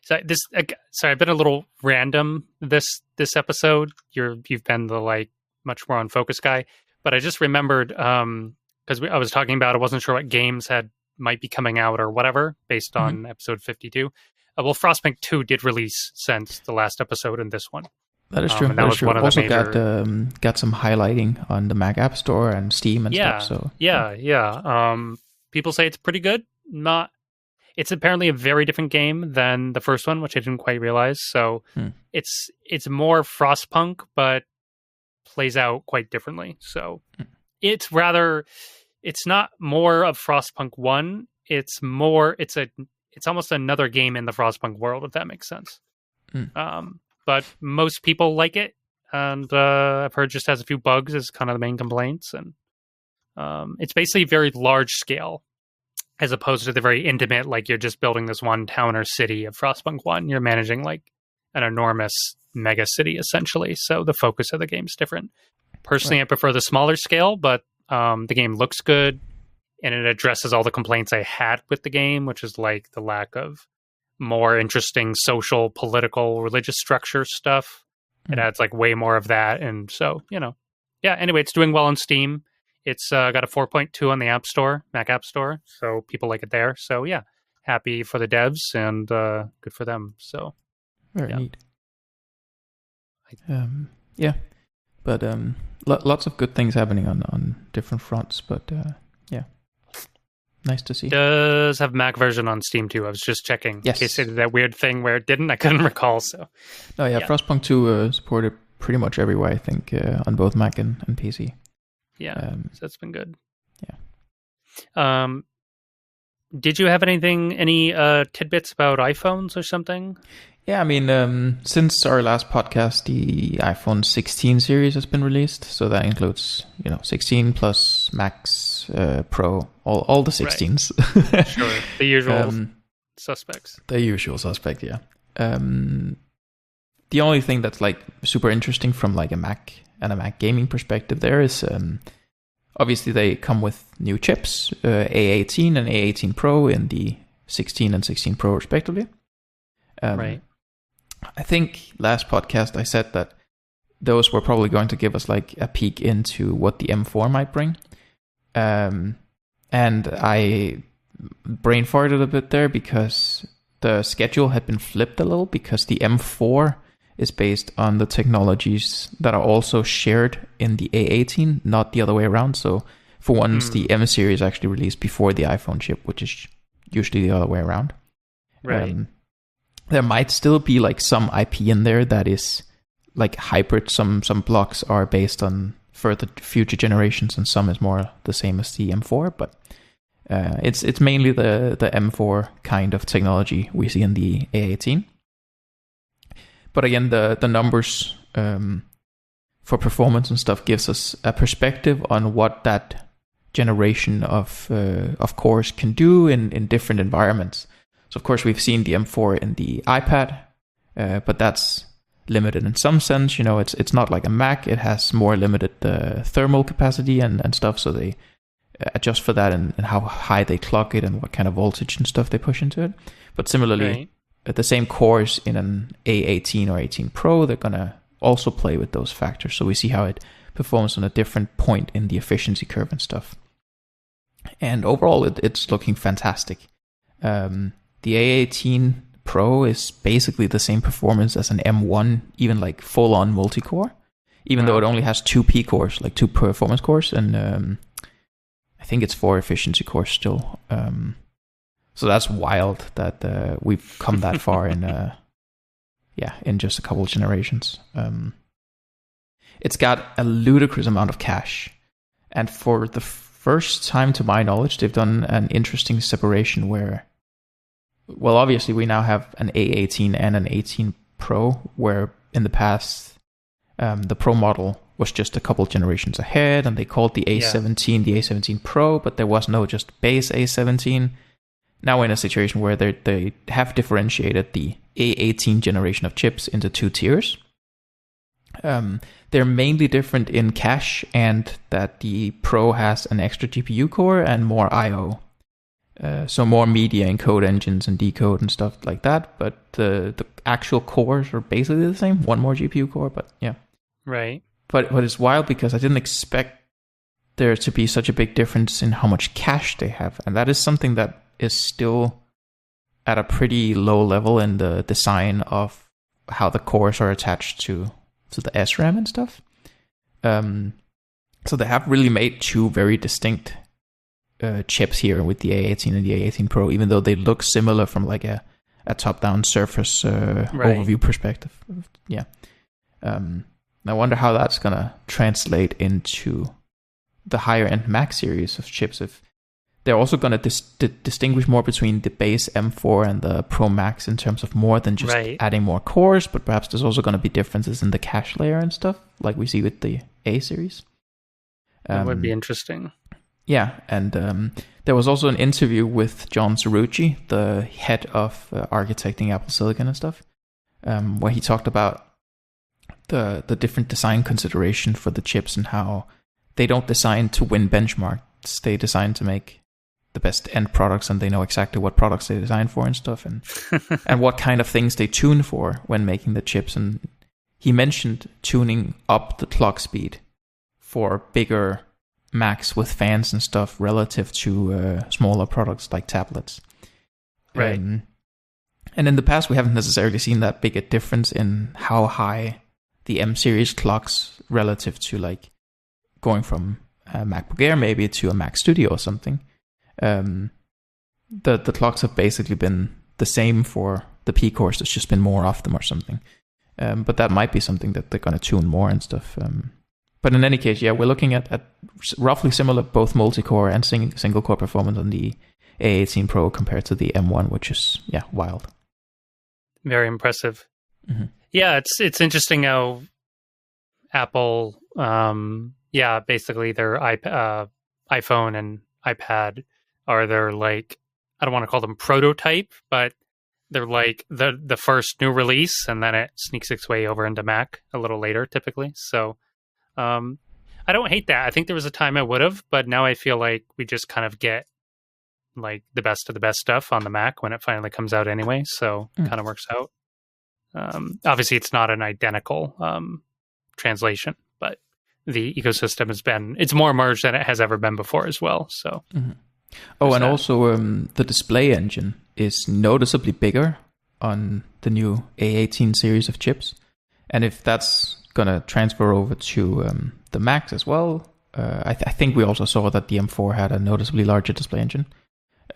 been a little random this episode. You've been the like much more on focus guy, but I just remembered because I was talking about I wasn't sure what games might be coming out or whatever based on episode 52. Well, Frostpunk 2 did release since the last episode and this one. That is true. That was one of the major... got some highlighting on the Mac App Store and Steam and stuff. So people say it's pretty good. It's apparently a very different game than the first one, which I didn't quite realize. So it's more Frostpunk, but plays out quite differently. So it's not more of Frostpunk 1. It's almost another game in the Frostpunk world, if that makes sense. But most people like it, and I've heard just has a few bugs as kind of the main complaints, and it's basically very large scale. as opposed to the very intimate, like you're just building this one town or city of Frostpunk 1. You're managing like an enormous mega city, essentially. So the focus of the game is different. Personally, I prefer the smaller scale, but the game looks good, and it addresses all the complaints I had with the game, which is like the lack of more interesting social, political, religious structure stuff. It adds like way more of that. And so, anyway, it's doing well on Steam. It's got a 4.2 on the App Store, Mac App Store. So people like it there. So yeah, happy for the devs and good for them. So very neat. But lots of good things happening on different fronts. But nice to see. Does have Mac version on Steam too. I was just checking in case it did that weird thing where it didn't. I couldn't recall. So Frostpunk 2 supported pretty much everywhere, I think, on both Mac and PC. Yeah, so that's been good. Yeah. Did you have any tidbits about iPhones or something? Yeah, I mean, since our last podcast, the iPhone 16 series has been released. So that includes, 16 plus Max Pro, all the 16s. Right. Sure, the usual suspects. The usual suspect, yeah. The only thing that's like super interesting from like a Mac and a Mac gaming perspective there is obviously they come with new chips, A18 and A18 Pro in the 16 and 16 Pro respectively. Right. I think last podcast I said that those were probably going to give us like a peek into what the M4 might bring. And I brain farted a bit there because the schedule had been flipped a little because the M4 is based on the technologies that are also shared in the A18, not the other way around. So for once, the M series actually released before the iPhone chip, which is usually the other way around. Right. There might still be like some IP in there that is like hybrid. Some blocks are based on future generations, and some is more the same as the M4. But it's mainly the M4 kind of technology we see in the A18. But again, the numbers for performance and stuff gives us a perspective on what that generation of cores can do in different environments. So of course we've seen the M4 in the iPad, but that's limited in some sense. It's not like a Mac. It has more limited thermal capacity and stuff. So they adjust for that and how high they clock it and what kind of voltage and stuff they push into it. But similarly, the same cores in an A18 or 18 Pro, they're gonna also play with those factors. So we see how it performs on a different point in the efficiency curve and stuff. And overall, it's looking fantastic. The A18 Pro is basically the same performance as an M1, even like full-on multi-core, even though it only has 2 P cores, like 2 performance cores, and I think it's 4 efficiency cores still. So that's wild that we've come that far in just a couple of generations. It's got a ludicrous amount of cache, and for the first time, to my knowledge, they've done an interesting separation where, well, obviously we now have an A18 and an 18 Pro, where in the past the Pro model was just a couple generations ahead, and they called the A17 the A17 Pro, but there was no just base A17. Now we're in a situation where they have differentiated the A18 generation of chips into 2 tiers. They're mainly different in cache, and that the Pro has an extra GPU core and more I/O. So more media encode engines and decode and stuff like that, but the actual cores are basically the same. One more GPU core, but yeah. Right. But it's wild because I didn't expect there to be such a big difference in how much cache they have. And that is something that is still at a pretty low level in the design of how the cores are attached to the SRAM and stuff. So they have really made 2 very distinct chips here with the A18 and the A18 Pro, even though they look similar from like a top-down surface overview perspective. Yeah. I wonder how that's going to translate into the higher-end Mac series of chips. If they're also going to distinguish more between the base M4 and the Pro Max in terms of more than just adding more cores, but perhaps there's also going to be differences in the cache layer and stuff, like we see with the A series. That would be interesting. Yeah, and there was also an interview with John Cerrucci, the head of architecting Apple Silicon and stuff, where he talked about the different design consideration for the chips and how they don't design to win benchmarks. They design to make the best end products, and they know exactly what products they design for and stuff, and and what kind of things they tune for when making the chips. And he mentioned tuning up the clock speed for bigger Macs with fans and stuff relative to smaller products like tablets. Right. And in the past, we haven't necessarily seen that big a difference in how high the M series clocks relative to like going from a MacBook Air maybe to a Mac Studio or something. The clocks have basically been the same for the P cores. There's just been more of them or something. But that might be something that they're going to tune more and stuff. But in any case, yeah, we're looking at roughly similar both multi-core and single-core performance on the A18 Pro compared to the M1, which is, yeah, wild. Very impressive. Mm-hmm. Yeah, it's interesting how Apple, basically their iPhone and iPad are their, like, I don't want to call them prototype, but they're like the first new release, and then it sneaks its way over into Mac a little later, typically. So I don't hate that. I think there was a time I would have, but now I feel like we just kind of get like the best of the best stuff on the Mac when it finally comes out anyway. So it kind of works out. Obviously, it's not an identical translation, but the ecosystem it's more merged than it has ever been before as well. So, oh, and also the display engine is noticeably bigger on the new A18 series of chips, and if that's gonna transfer over to the Macs as well, I think we also saw that the M4 had a noticeably larger display engine.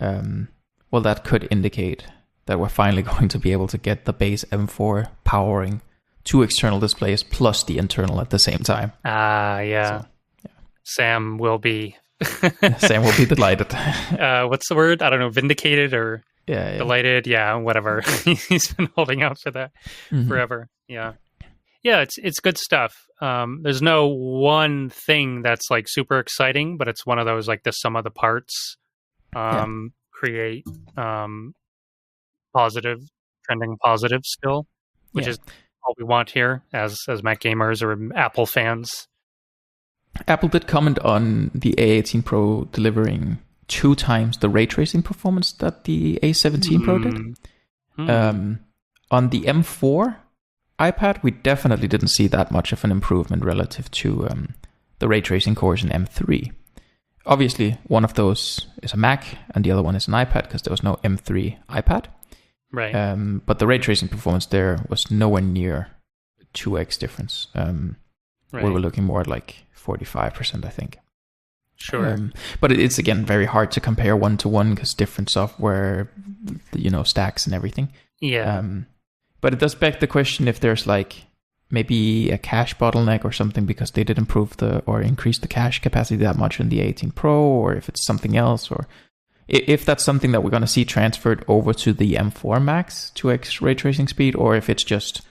Well, that could indicate that we're finally going to be able to get the base M4 powering two external displays plus the internal at the same time. Yeah. So, yeah. Sam will be delighted. What's the word? I don't know, vindicated or delighted. Yeah, whatever. He's been holding out for that forever. Yeah. Yeah, it's good stuff. There's no one thing that's like super exciting, but it's one of those like the sum of the parts create trending positive still, which is all we want here as Mac gamers or Apple fans. Apple did comment on the A18 Pro delivering 2 times the ray tracing performance that the A17 Pro did. On the M4 iPad, we definitely didn't see that much of an improvement relative to the ray tracing cores in M3. Obviously, one of those is a Mac and the other one is an iPad because there was no M3 iPad. Right. But the ray tracing performance there was nowhere near 2x difference. We were looking more at like 45%, I think. Sure. But it's, again, very hard to compare one-to-one because different software, stacks and everything. Yeah. But it does beg the question if there's like maybe a cache bottleneck or something because they did increase the cache capacity that much in the 18 Pro, or if it's something else, or if that's something that we're going to see transferred over to the M4 Max 2x ray tracing speed, or if it's just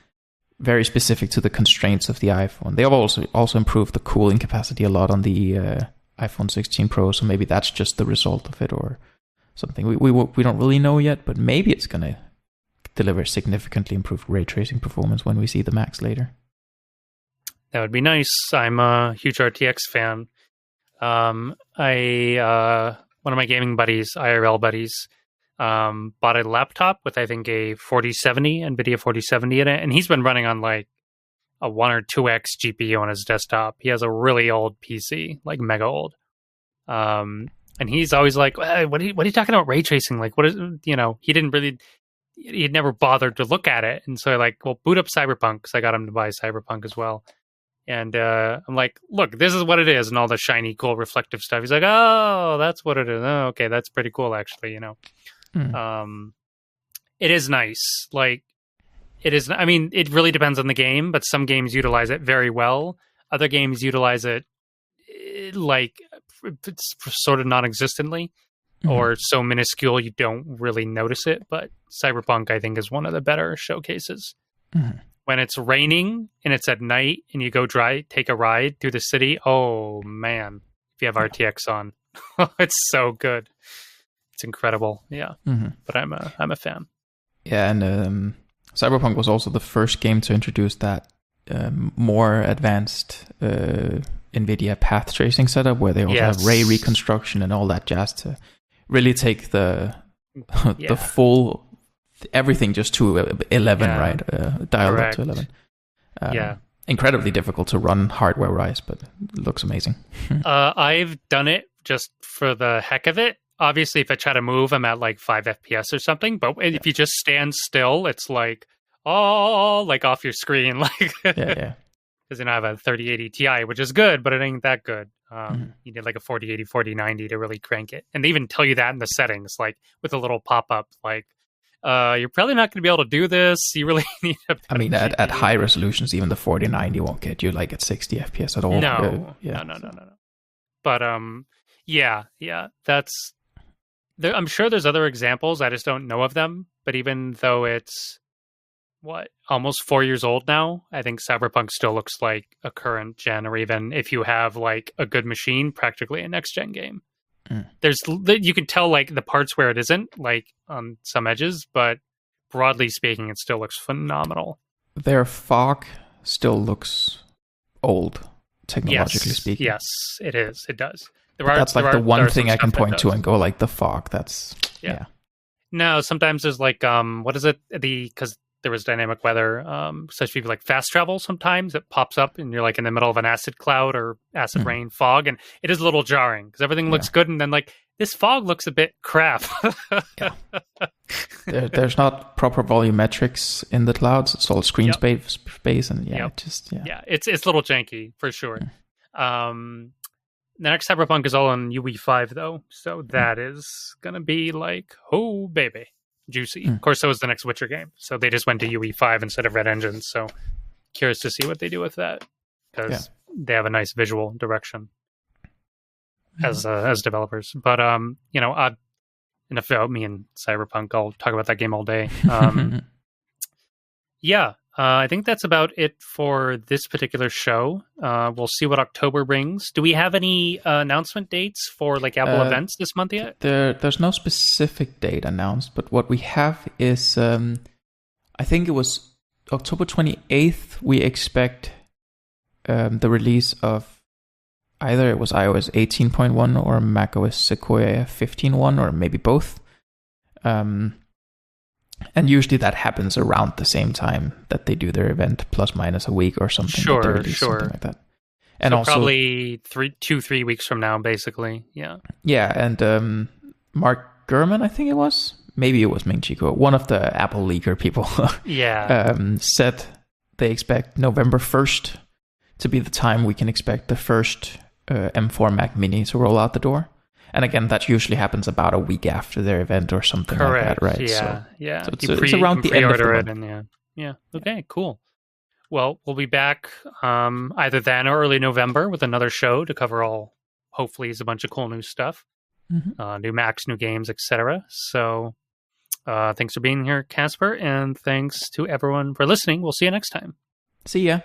very specific to the constraints of the iPhone. They have also improved the cooling capacity a lot on the iPhone 16 Pro, so maybe that's just the result of it or something. We don't really know yet, but maybe it's going to deliver significantly improved ray tracing performance when we see the Max later. That would be nice. I'm a huge RTX fan. One of my gaming buddies, IRL buddies, bought a laptop with, I think, a 4070, NVIDIA 4070 in it, and he's been running on like a 1 or 2x GPU on his desktop. He has a really old PC, like mega old. And he's always like, hey, what are you talking about ray tracing? Like, what is, he'd never bothered to look at it. And so boot up Cyberpunk, because I got him to buy Cyberpunk as well. And I'm like, look, this is what it is, and all the shiny, cool, reflective stuff. He's like, oh, that's what it is. Oh, okay, that's pretty cool, actually, It is nice. Like, it is, I mean, it really depends on the game, but some games utilize it very well. Other games utilize it, like, it's sort of non-existently, or so minuscule you don't really notice it. But Cyberpunk, I think, is one of the better showcases. When it's raining and it's at night and you go take a ride through the city, oh man, if you have RTX on, It's so good. It's incredible. Yeah. Mm-hmm. But I'm a fan. Yeah, and Cyberpunk was also the first game to introduce that more advanced NVIDIA path tracing setup, where they also have ray reconstruction and all that jazz to really take the the full everything just to 11, right? Dialed up to 11. Incredibly difficult to run hardware-wise, but it looks amazing. I've done it just for the heck of it. Obviously, if I try to move, I'm at like 5 FPS or something. But if you just stand still, it's like, like off your screen. Like, yeah. Because I have a 3080 Ti, which is good, but it ain't that good. You need like a 4080, 4090 to really crank it. And they even tell you that in the settings, like with a little pop-up, like, you're probably not going to be able to do this. You really need a I mean, at high resolutions, even the 4090 won't get you like at 60 FPS at all. No. But, that's... I'm sure there's other examples. I just don't know of them. But even though it's, almost 4 years old now, I think Cyberpunk still looks like a current gen, or even if you have like a good machine, practically a next gen game. You can tell like the parts where it isn't, like on some edges, but broadly speaking, it still looks phenomenal. Their fog still looks old, technologically speaking. Yes, it is. It does. That's like the one thing I can point to and go like the fog. That's No, sometimes there's like what is it? Because there was dynamic weather, especially like fast travel. Sometimes it pops up and you're like in the middle of an acid cloud or acid rain fog, and it is a little jarring because everything looks good, and then like this fog looks a bit crap. There's not proper volumetrics in the clouds. It's all screen space, and it's a little janky for sure. The next Cyberpunk is all on UE5 though, so that is gonna be like, oh baby, juicy. Of course, so is the next Witcher game. So they just went to UE5 instead of Red Engine. So curious to see what they do with that, because they have a nice visual direction as developers. But enough about me and Cyberpunk. I'll talk about that game all day. I think that's about it for this particular show. We'll see what October brings. Do we have any announcement dates for like Apple events this month yet? There's no specific date announced, but what we have is, I think it was October 28th, we expect the release of either it was iOS 18.1 or macOS Sequoia 15.1, or maybe both. And usually that happens around the same time that they do their event, plus minus a week or something. Sure. Something like that. And so also probably 3 weeks from now, basically. Yeah. Yeah, and Mark Gurman, I think it was. Maybe it was Ming Chico, one of the Apple leaker people. Said they expect November 1st to be the time we can expect the first M4 Mac Mini to roll out the door. And again, that usually happens about a week after their event or something like that, right? Yeah, So it's around the end of the month. Okay, cool. Well, we'll be back either then or early November with another show to cover all, hopefully, is a bunch of cool new stuff. New Macs, new games, etc. So thanks for being here, Casper, and thanks to everyone for listening. We'll see you next time. See ya.